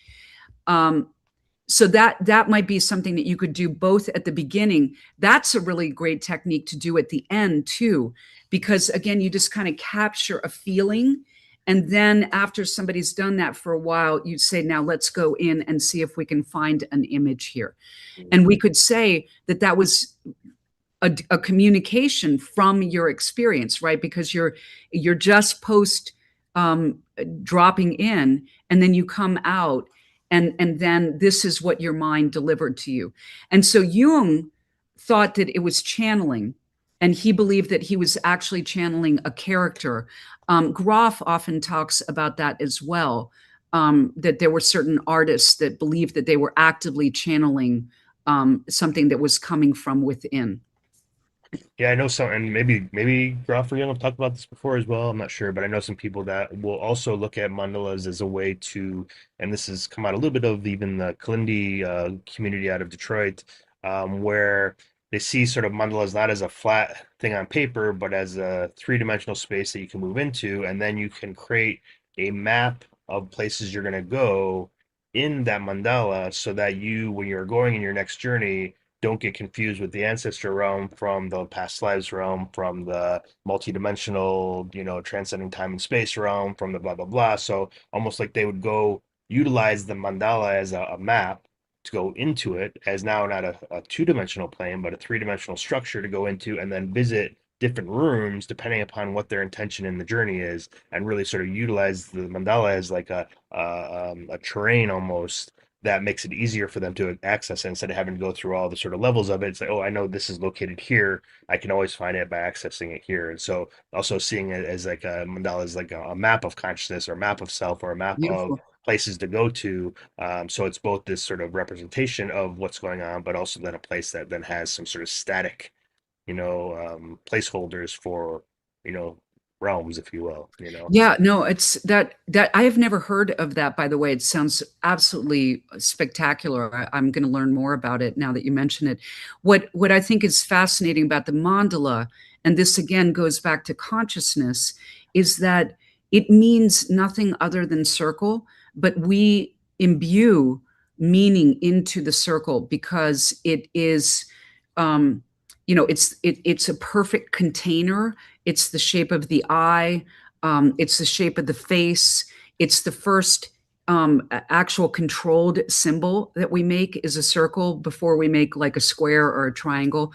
So that might be something that you could do both at the beginning. That's a really great technique to do at the end too, because again, you just kind of capture a feeling. And then after somebody's done that for a while, you say, now let's go in and see if we can find an image here. And we could say that that was a communication from your experience, right? Because you're just post dropping in, and then you come out, and then this is what your mind delivered to you. And so Jung thought that it was channeling, and he believed that he was actually channeling a character. Grof often talks about that as well, that there were certain artists that believed that they were actively channeling something that was coming from within. Yeah, I know some, and maybe Groff or Young have talked about this before as well. I'm not sure, but I know some people that will also look at mandalas as a way to, and this has come out a little bit of even the Kalindi community out of Detroit, where they see sort of mandalas not as a flat thing on paper, but as a three-dimensional space that you can move into, and then you can create a map of places you're going to go in that mandala, so that you, when you're going in your next journey, don't get confused with the ancestor realm from the past lives realm, from the multidimensional, transcending time and space realm, from the blah blah blah. So almost like they would go utilize the mandala as a map to go into it, as now not a two-dimensional plane, but a three-dimensional structure to go into, and then visit different rooms depending upon what their intention in the journey is, and really sort of utilize the mandala as like a terrain almost, that makes it easier for them to access it instead of having to go through all the sort of levels of it. It's like, oh, I know this is located here. I can always find it by accessing it here. And so also seeing it as like a mandala is like a map of consciousness, or a map of self, or a map of Beautiful. places to go to. So it's both this sort of representation of what's going on, but also then a place that then has some sort of static, placeholders for, you know, realms, if you will. Yeah, no, it's that I have never heard of that, by the way. It sounds absolutely spectacular. I'm going to learn more about it now that you mention it. What I think is fascinating about the mandala, and this again goes back to consciousness, is that it means nothing other than circle, but we imbue meaning into the circle because it is it's a perfect container. It's the shape of the eye. It's the shape of the face. It's the first actual controlled symbol that we make is a circle before we make like a square or a triangle.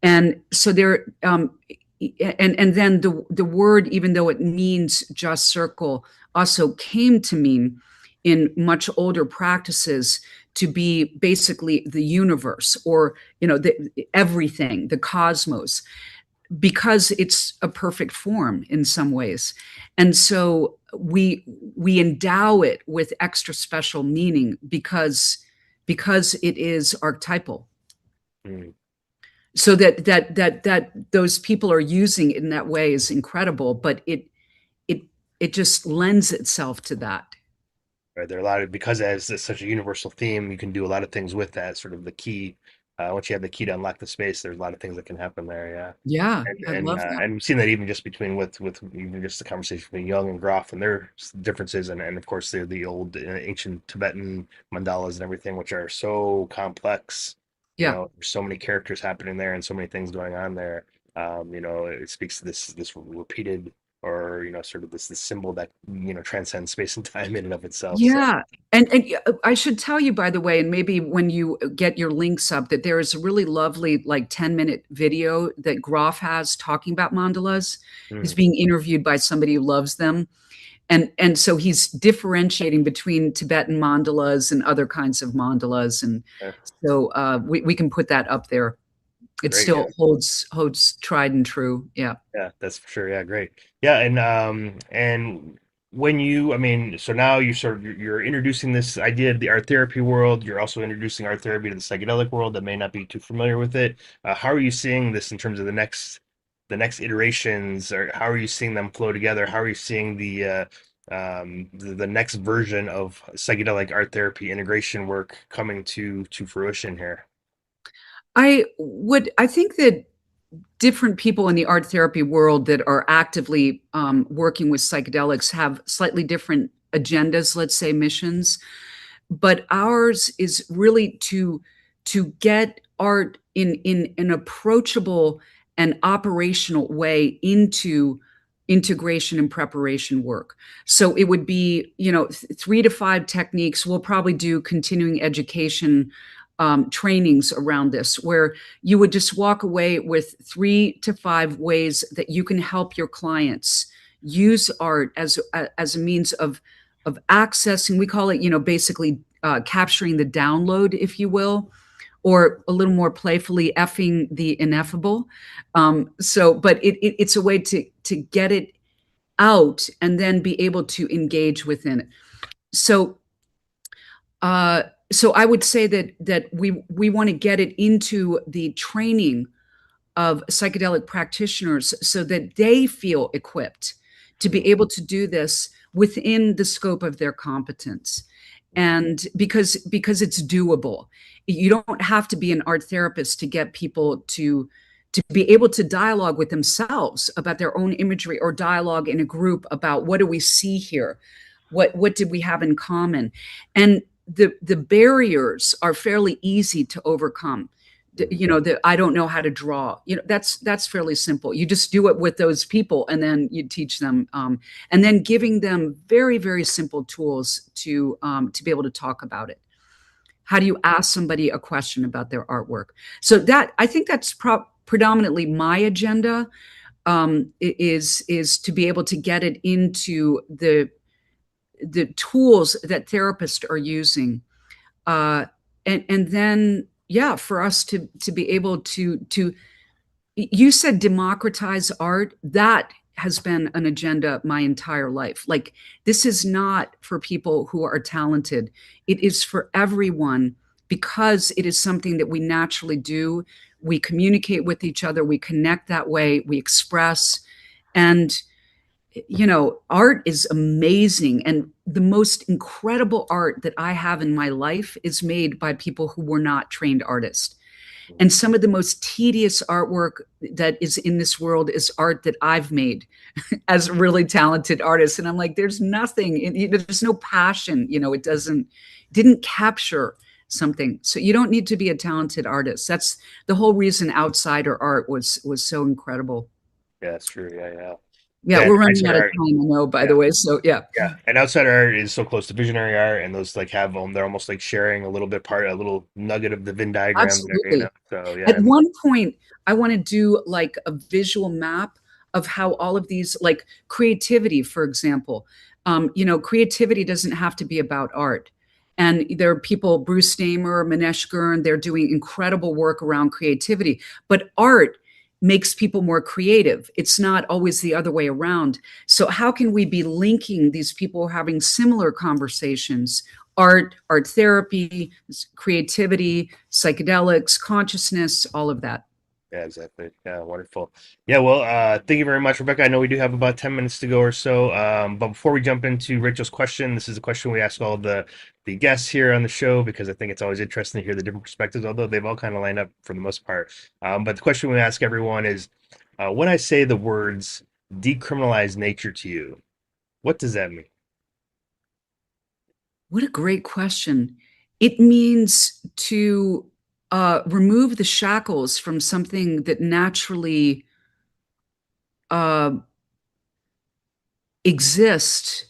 And so there, and then the word, even though it means just circle, also came to mean in much older practices to be basically the universe, or everything, the cosmos, because it's a perfect form in some ways. And so we endow it with extra special meaning because it is archetypal. Mm. So that those people are using it in that way is incredible, but it it just lends itself to that. Right, there are a lot of, because as it's such a universal theme, you can do a lot of things with that. Sort of the key. Once you have the key to unlock the space, there's a lot of things that can happen there. Yeah. Yeah, and I and love uh, that. and we've seen that even just between with even just the conversation between Jung and Grof and their differences, and of course the old ancient Tibetan mandalas and everything, which are so complex. Yeah. there's so many characters happening there and so many things going on there. It speaks to this repeated or sort of this symbol that transcends space and time in and of itself. So Yeah. And I should tell you, by the way, and maybe when you get your links up, that there is a really lovely, like 10-minute video that Grof has talking about mandalas. He's mm, being interviewed by somebody who loves them. And so he's differentiating between Tibetan mandalas and other kinds of mandalas. And yeah, so we can put that up there. It great. still holds tried and true. Yeah. Yeah, that's for sure. Yeah, great. Yeah, and when I mean, so now you're introducing this idea to the art therapy world. You're also introducing art therapy to the psychedelic world that may not be too familiar with it. How are you seeing this in terms of the next iterations, or how are you seeing them flow together? How are you seeing the next version of psychedelic art therapy integration work coming to fruition here? I think that different people in the art therapy world that are actively working with psychedelics have slightly different agendas, let's say missions, but ours is really to get art in an approachable and operational way into integration and preparation work. So it would be, 3 to 5 techniques. We'll probably do continuing education trainings around this, where you would just walk away with 3 to 5 ways that you can help your clients use art as a means of accessing. We call it, basically capturing the download, if you will, or a little more playfully, effing the ineffable. But it's a way to get it out and then be able to engage within it. So so I would say that we want to get it into the training of psychedelic practitioners so that they feel equipped to be able to do this within the scope of their competence. And because it's doable. You don't have to be an art therapist to get people to be able to dialogue with themselves about their own imagery, or dialogue in a group about what do we see here, what did we have in common. And the barriers are fairly easy to overcome. That I don't know how to draw. That's fairly simple. You just do it with those people, and then you teach them, and then giving them very, very simple tools to be able to talk about it. How do you ask somebody a question about their artwork? So that, I think, that's predominantly my agenda, is to be able to get it into the tools that therapists are using, and then, yeah, for us to be able to. You said democratize art. That has been an agenda my entire life. Like, this is not for people who are talented. It is for everyone, because it is something that we naturally do. We communicate with each other, we connect that way, we express. And art is amazing. And the most incredible art that I have in my life is made by people who were not trained artists. And some of the most tedious artwork that is in this world is art that I've made as a really talented artist. And I'm like, there's nothing, there's no passion, didn't capture something. So you don't need to be a talented artist. That's the whole reason outsider art was so incredible. Yeah, that's true. Yeah, yeah. Yeah, Yeah, we're running outside out of art. time, I know, by Yeah. the way. So yeah, Yeah, and outsider art is so close to visionary art, and those like have they're almost like sharing a little nugget of the Venn diagram there, absolutely. So At yeah, one point, I want to do like a visual map of how all of these, like creativity, for example. Creativity doesn't have to be about art. And there are people, Bruce Damer, Manesh Gurn, they're doing incredible work around creativity. But art makes people more creative. It's not always the other way around. So how can we be linking these people having similar conversations? Art therapy, creativity, psychedelics, consciousness, all of that. yeah, exactly. Yeah, wonderful. Yeah, well, thank you very much, Rebecca. I know we do have about 10 minutes to go or so. But before we jump into Rachel's question, this is a question we ask all the guests here on the show because I think it's always interesting to hear the different perspectives, although they've all kind of lined up for the most part. But the question we ask everyone is, when I say the words "decriminalize nature" to you, what does that mean? What a great question. It means to remove the shackles from something that naturally uh, exists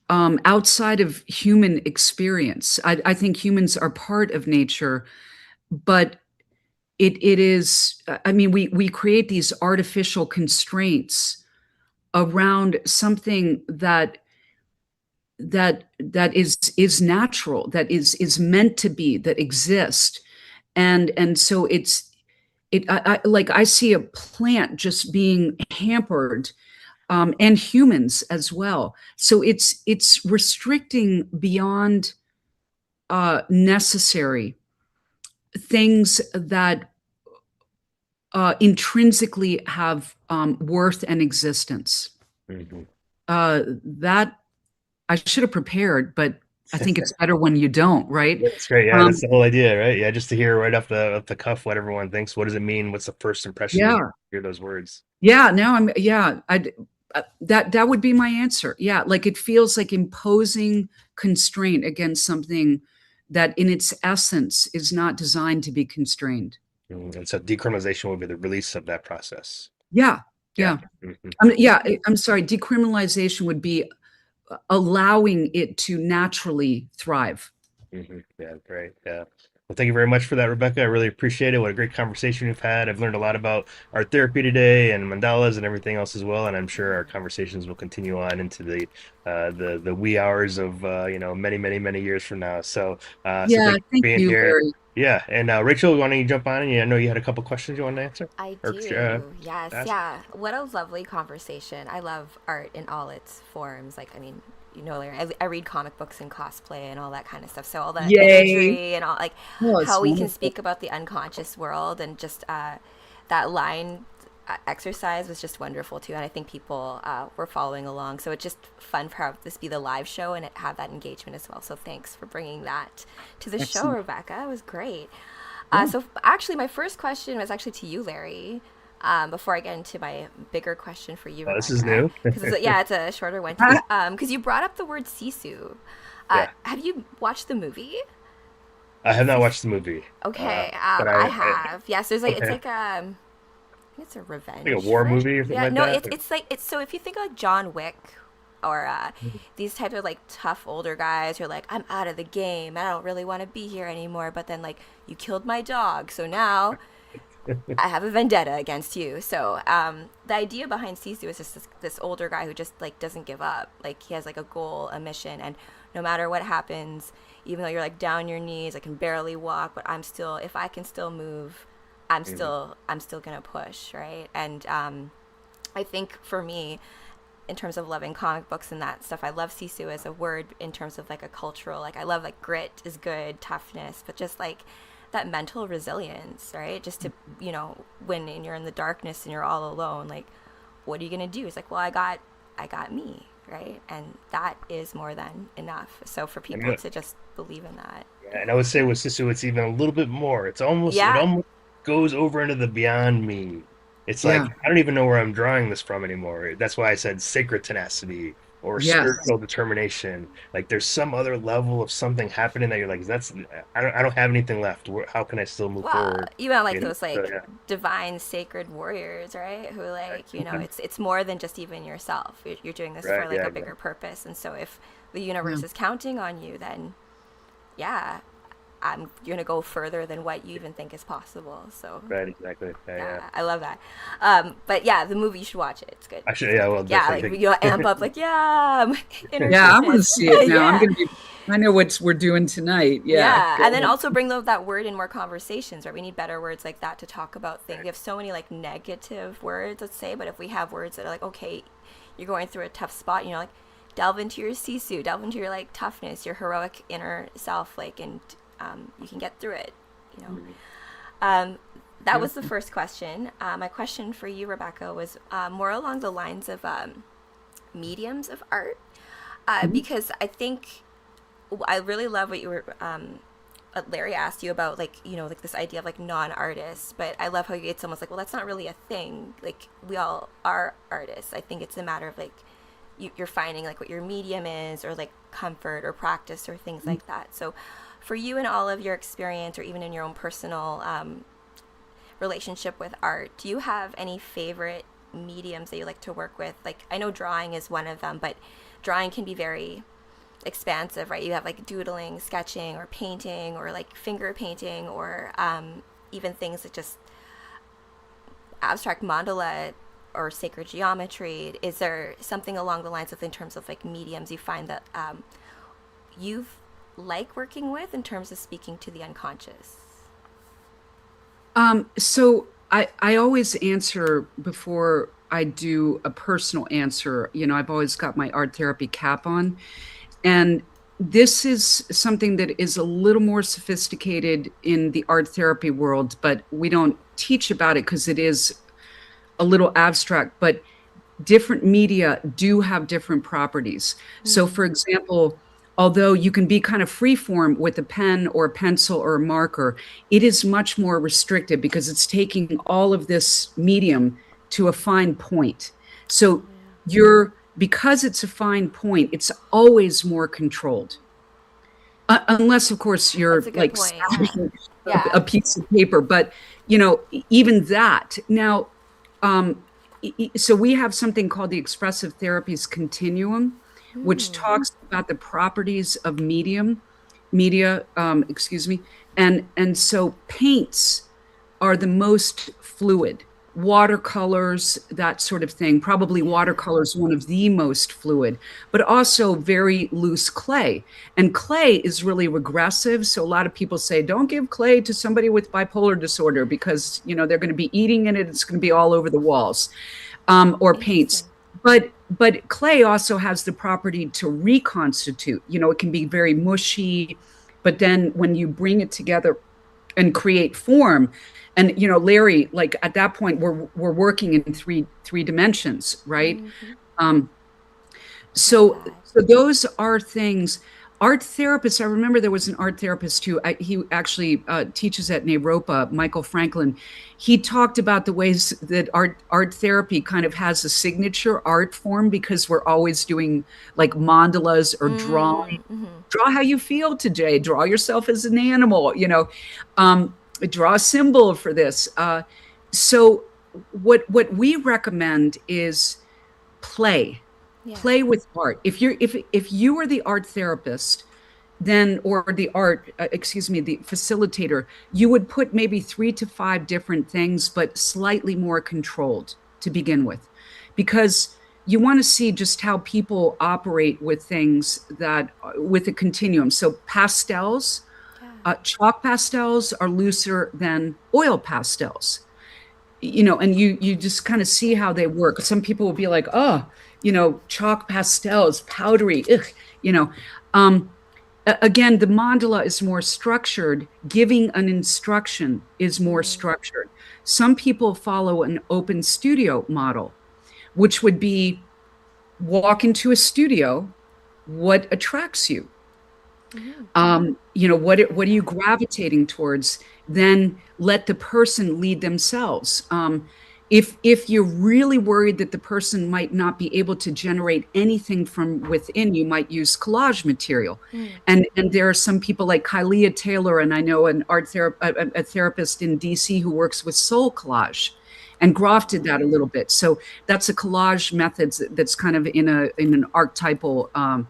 outside of human experience. I think humans are part of nature, but it is. I mean, we create these artificial constraints around something that is natural, that is meant to be, that exists, and so like I see a plant just being hampered, and humans as well. So it's restricting beyond necessary things that intrinsically have worth and existence. Hmm. That I should have prepared, but I think it's better when you don't, right? That's great. Yeah, that's Um, the whole idea, right? Yeah, just to hear right off the cuff what everyone thinks. What does it mean? What's the first impression you yeah, hear those words? yeah. Now I'm yeah. That would be my answer. Yeah, like it feels like imposing constraint against something that, in its essence, is not designed to be constrained. And so decriminalization will be the release of that process. Yeah, Yeah. yeah. Hmm. I'm sorry. Decriminalization would be allowing it to naturally thrive. Yeah, great. Yeah. Well, thank you very much for that, Rebecca. I really appreciate it. What a great conversation we've had. I've learned a lot about art therapy today and mandalas and everything else as well. And I'm sure our conversations will continue on into the wee hours of many, many, many years from now. So Yeah, thank you for thank being you, here. Larry. Yeah. And Rachel, why don't you jump on? And I know you had a couple questions you wanted to answer I or do. Yes. ask. Yeah. What a lovely conversation. I love art in all its forms. Like, I mean, Larry, I read comic books and cosplay and all that kind of stuff. So all the Yay. imagery and all, like, Oh, it's how we can wonderful. speak about the unconscious world and just that line exercise was just wonderful too. And I think people were following along. So it's just fun for have this be the live show and have that engagement as well. So thanks for bringing that to the show, Excellent. Rebecca. It was great. Yeah. So actually, my first question was actually to you, Larry. Before I get into my bigger question for you, Oh, this is Rebecca, new. because it's a shorter one too. Because you brought up the word sisu. Yeah. Have you watched the movie? I have not Sis- watched the movie, Okay, but I I have. Yes, there's like it's okay. like I think it's a Like a revenge war flick. movie or something Yeah, like no, that. it's like it's so if you think of like John Wick or these types of like tough older guys who are like, I'm out of the game. I don't really want to be here anymore. But then like you killed my dog, so now I have a vendetta against you. So the idea behind Sisu is just this older guy who just like doesn't give up. Like he has like a goal, a mission, and no matter what happens, even though you're like down your knees, I can barely walk, but I'm still, if I can still move, Mhm. I'm still gonna push, right? And I think for me, in terms of loving comic books and that stuff, I love Sisu as a word in terms of like a cultural, like I love like grit is good, toughness, but just like that mental resilience, right? Just to, when you're in the darkness and you're all alone, like what are you going to do? It's like, well, I got me, right? And that is more than enough. So for I people know. to just believe in that. Yeah, and I would say with Sisu, it's even a little bit more. It Yeah. almost goes over into the beyond me. It's like Yeah. I don't even know where I'm drawing this from anymore. That's why I said sacred tenacity or Yes. spiritual determination. Like there's some other level of something happening that you're like, I don't have anything left. How can I still move Well, forward? you know, like You know? those So like yeah, divine sacred warriors, right? Who like, right. it's more than just even yourself. You're doing this Right, for like yeah, a exactly. bigger purpose. And so if the Yeah. universe is counting on you, then yeah, you're gonna go further than what you even think is possible. So Right, exactly. Yeah, yeah. yeah, I love that. But yeah, the movie, you should watch it. It's good. I should, It's yeah, good. well, Yeah, definitely like think. amp up, like yeah, inner Yeah, I want to fitness. see it now. I'm Yeah, going to be, I know what we're doing tonight. Yeah. yeah, Go and then ahead. also bring that word in more conversations, right? We need better words like that to talk about things. We have so many like negative words, let's say, but if we have words that are like, okay, you're going through a tough spot, like delve into your sisu, delve into your like toughness, your heroic inner self, like, and you can get through it, you know. Mhm. Um, that Yeah. was the first question. My question for you, Rebecca, was more along the lines of mediums of art, Mhm. because I think I really love what you were. Larry asked you about like like this idea of like non-artists, but I love how it's almost like, well, that's not really a thing. Like we all are artists. I think it's a matter of like you're finding like what your medium is, or like comfort or practice or things like that. So for you and all of your experience, or even in your own personal relationship with art, do you have any favorite mediums that you like to work with? Like, I know drawing is one of them, but drawing can be very expansive, right? You have like doodling, sketching, or painting, or like finger painting, or even things that just abstract mandala or sacred geometry. Is there something along the lines of, in terms of like mediums, you find that you like working with in terms of speaking to the unconscious? So I always answer before I do a personal answer. I've always got my art therapy cap on. And this is something that is a little more sophisticated in the art therapy world, but we don't teach about it because it is a little abstract. But different media do have different properties. So, Mm. for example, although you can be kind of free form with a pen or a pencil or a marker, it is much more restricted because it's taking all of this medium to a fine point. So, because it's a fine point, it's always more controlled. Unless, of course, That's you're a good like point. smashing a Yeah. piece of paper. But, even that. Now, so we have something called the expressive therapies continuum, which Mm. talks about the properties of media, excuse me. And so paints are the most fluid. Watercolors, that sort of thing. Probably Yeah. watercolors one of the most fluid, but also very loose clay. And clay is really regressive. So a lot of people say, don't give clay to somebody with bipolar disorder because, they're going to be eating in it. It's going to be all over the walls, or paints. Interesting. But clay also has the property to reconstitute. It can be very mushy, but then when you bring it together and create form, and Larry, like at that point, we're working in three dimensions, right? Mm-hmm. um Love so that. so those are things. Art therapists, I remember there was an art therapist who he actually teaches at Naropa, Michael Franklin. He talked about the ways that art therapy kind of has a signature art form because we're always doing like mandalas or drawing. Mm-hmm. Draw how you feel today. Draw yourself as an animal. Draw a symbol for this. So what we recommend is play. Yeah. Play with art. If you are the art therapist, then, or the the facilitator, you would put maybe 3 to 5 different things, but slightly more controlled to begin with, because you want to see just how people operate with things that with a continuum. So pastels, Yeah. chalk pastels are looser than oil pastels, and you just kind of see how they work. Some people will be like, oh, chalk pastels, powdery, ugh, you know. Um, Again, the mandala is more structured. Giving an instruction is more Mm. structured. Some people follow an open studio model, which would be walk into a studio. What attracts you? Mm-hmm. What are you gravitating towards? Then let the person lead themselves. If you're really worried that the person might not be able to generate anything from within, you might use collage material. Mm. And there are some people like Kylia Taylor, and I know an a therapist in DC who works with soul collage. And Grof did that a little bit. So that's a collage method that's kind of in an archetypal That's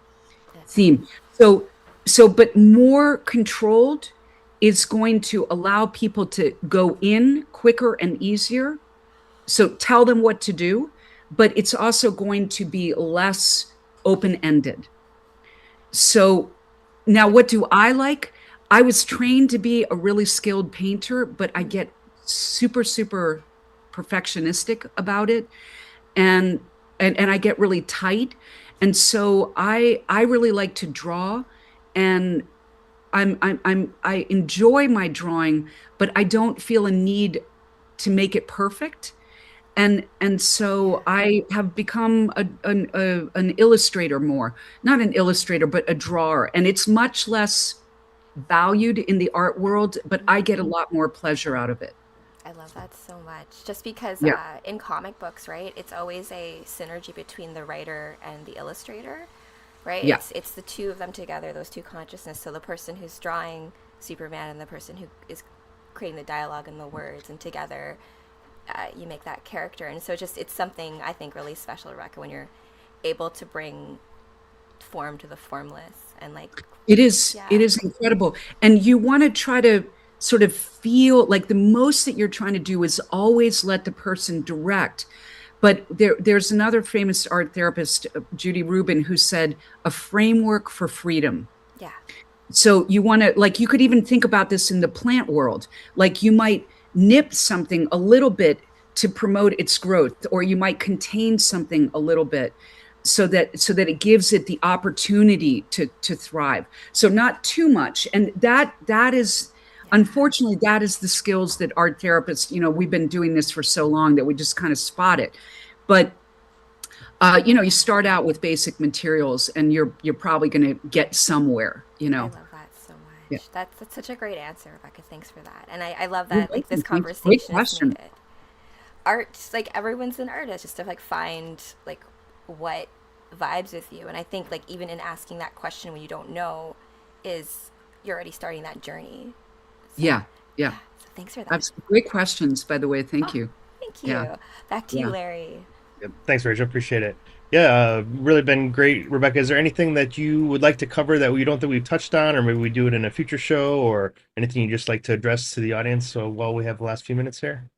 theme. But more controlled is going to allow people to go in quicker and easier. So tell them what to do, but it's also going to be less open ended. So now, what do I like? I was trained to be a really skilled painter, but I get super, super perfectionistic about it, and and I get really tight. And so I really like to draw, and I enjoy my drawing, but I don't feel a need to make it perfect. And so I have become an illustrator more, not an illustrator, but a drawer. And it's much less valued in the art world, but I get a lot more pleasure out of it. I love that so much. Just because Yeah. in comic books, right, it's always a synergy between the writer and the illustrator. right? Yeah. It's the two of them together, those two consciousness. So the person who's drawing Superman and the person who is creating the dialogue and the words, and together you make that character. And so it's something I think really special, Rebecca, when you're able to bring form to the formless and like, It yeah, is incredible. And you want to try to sort of feel like the most that you're trying to do is always let the person direct. But there's another famous art therapist, Judy Rubin, who said a framework for freedom. yeah, So you want to, like, you could even think about this in the plant world. Like you might nip something a little bit to promote its growth, or you might contain something a little bit so that it gives it the opportunity to thrive. So not too much. And that is, yeah, unfortunately, that is the skills that art therapists, we've been doing this for so long that we just kind of spot it. But you start out with basic materials and you're probably going to get somewhere. I love that so Yeah. much. That's such a great answer, Rebecca. Thanks for that. And I love You're that like this welcome. Thanks. Great conversation has made question. it art, like everyone's an artist, just to like find like what vibes with you. And I think like even in asking that question when you don't know, is you're already starting that journey. So Yeah. Yeah. yeah, so thanks for that. That's great questions, by the way. Thank Oh, you. thank Yeah. you. Back to you, Yeah. Larry. Yeah, thanks, Rachel. Appreciate it. Yeah, really been great. Rebecca, is there anything that you would like to cover that we don't think we've touched on, or maybe we do it in a future show, or anything you just like to address to the audience? So while we have the last few minutes here.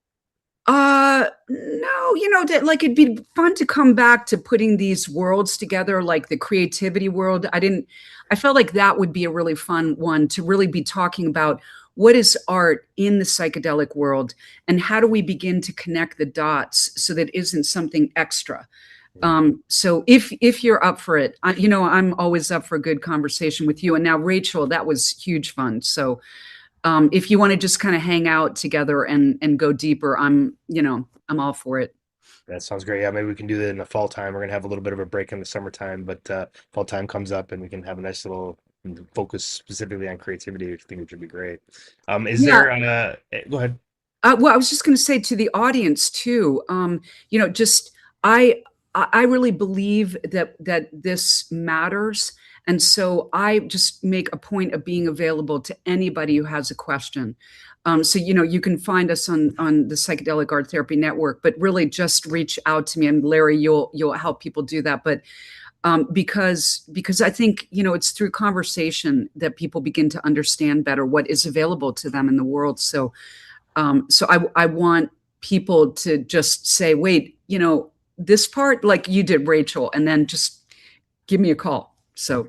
No, like it'd be fun to come back to putting these worlds together, like the creativity world. I felt like that would be a really fun one to really be talking about what is art in the psychedelic world and how do we begin to connect the dots so that it isn't something extra. So if you're up for it, I'm always up for a good conversation with you. And now, Rachel, that was huge fun. So if you want to just kind of hang out together and go deeper, I'm all for it. That sounds great. Yeah, maybe we can do that in the fall time. We're gonna have a little bit of a break in the summertime, but fall time comes up and we can have a nice little focus specifically on creativity, which I think would be great. Is Yeah. there go ahead. Well, I was just going to say to the audience too, just I I really believe that this matters, and so I just make a point of being available to anybody who has a question. So you can find us on the Psychedelic Art Therapy Network, but really just reach out to me, and Larry, you'll help people do that. But because I think it's through conversation that people begin to understand better what is available to them in the world. So I want people to just say, wait, this part, like you did, Rachel, and then just give me a call. So,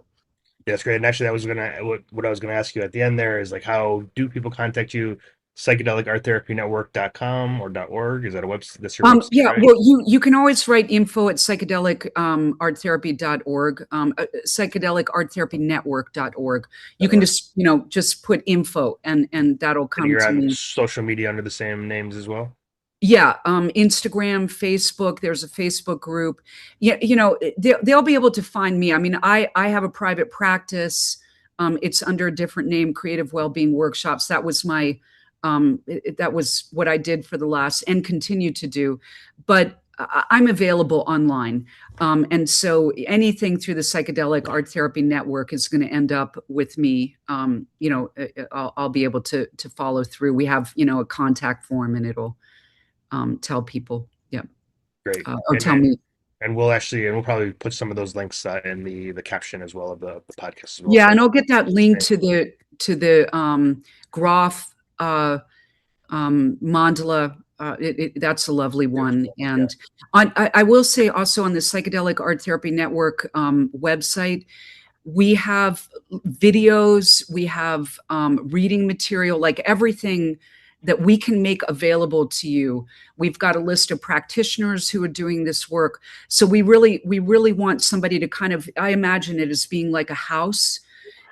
Yeah, that's great. And actually, that was what I was gonna ask you at the end there is like, how do people contact you? Psychedelicarttherapynetwork.com or .org? Is that a website? That's your website, yeah, right? well, you can always write info at psychedelic arttherapy.org, psychedelicarttherapynetwork.org. You can .org. just put info and that'll And come you're to on me. social media under the same names as well? Yeah, Instagram, Facebook. There's a Facebook group. Yeah, they'll be able to find me. I mean, I have a private practice. It's under a different name, Creative Wellbeing Workshops. That was that was what I did for the last and continue to do. But I'm available online, and so anything through the Psychedelic Art Therapy Network is going to end up with me. I'll be able to follow through. We have a contact form, and it'll tell people, yeah, Great. or tell me. And we'll probably put some of those links in the caption as well of the podcast as well. Yeah, So and I'll get that link to the Grof mandala. That's a lovely one. yeah, And I will say also on the Psychedelic Art Therapy Network website, we have videos, we have reading material, like everything that we can make available to you. We've got a list of practitioners who are doing this work. So we really want somebody to kind of, I imagine it as being like a house,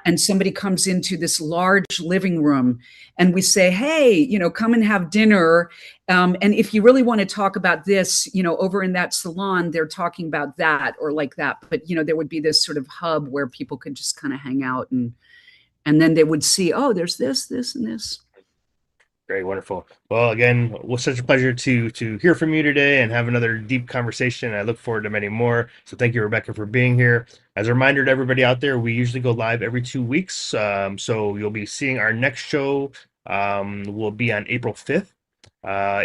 and somebody comes into this large living room and we say, hey, come and have dinner. And if you really want to talk about this, over in that salon, they're talking about that or like that. But, there would be this sort of hub where people could just kind of hang out, and then they would see, oh, there's this, and this. Great, wonderful. Well, again, it was such a pleasure to hear from you today and have another deep conversation. I look forward to many more. So thank you, Rebecca, for being here. As a reminder to everybody out there, we usually go live every 2 weeks. So you'll be seeing our next show will be on April 5th.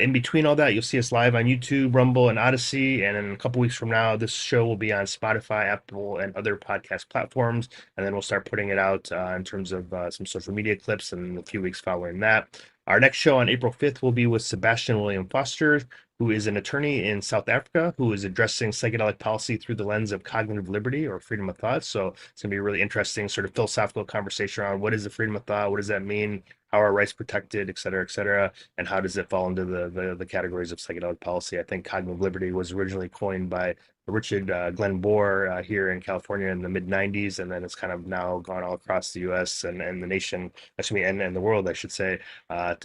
In between all that, you'll see us live on YouTube, Rumble, and Odysee. And in a couple weeks from now, this show will be on Spotify, Apple, and other podcast platforms. And then we'll start putting it out in terms of some social media clips in a few weeks following that. Our next show on April 5th will be with Sebastian William Foster, who is an attorney in South Africa who is addressing psychedelic policy through the lens of cognitive liberty or freedom of thought. So it's going to be a really interesting sort of philosophical conversation around what is the freedom of thought, what does that mean, how are rights protected, et cetera, and how does it fall into the categories of psychedelic policy. I think cognitive liberty was originally coined by Richard Glenn Bohr here in California in the mid 90s, and then it's kind of now gone all across the US and the nation, excuse me, and the world, I should say,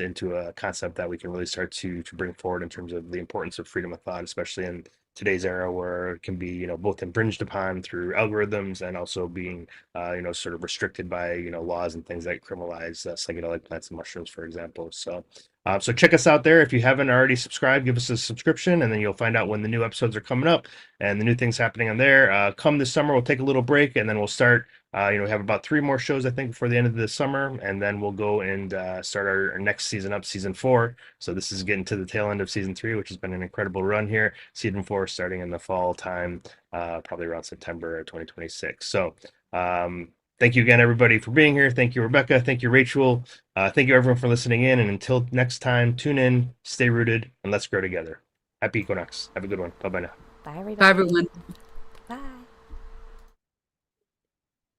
into a concept that we can really start to bring forward in terms of the importance of freedom of thought, especially in today's era where it can be, both infringed upon through algorithms and also being, sort of restricted by, laws and things that criminalize psychedelic plants and mushrooms, for example. So check us out there. If you haven't already subscribed, give us a subscription, and then you'll find out when the new episodes are coming up and the new things happening on there. Come this summer, we'll take a little break, and then we'll start. We have about 3 more shows, I think, before the end of the summer, and then we'll go and start our next season up, season 4. So this is getting to the tail end of season 3, which has been an incredible run here. Season 4 starting in the fall time, probably around September 2026. So thank you again, everybody, for being here. Thank you, Rebecca. Thank you, Rachel. Thank you, everyone, for listening in. And until next time, tune in, stay rooted, and let's grow together. Happy Equinox. Have a good one. Bye bye now. Bye, Bye, everybody. everyone.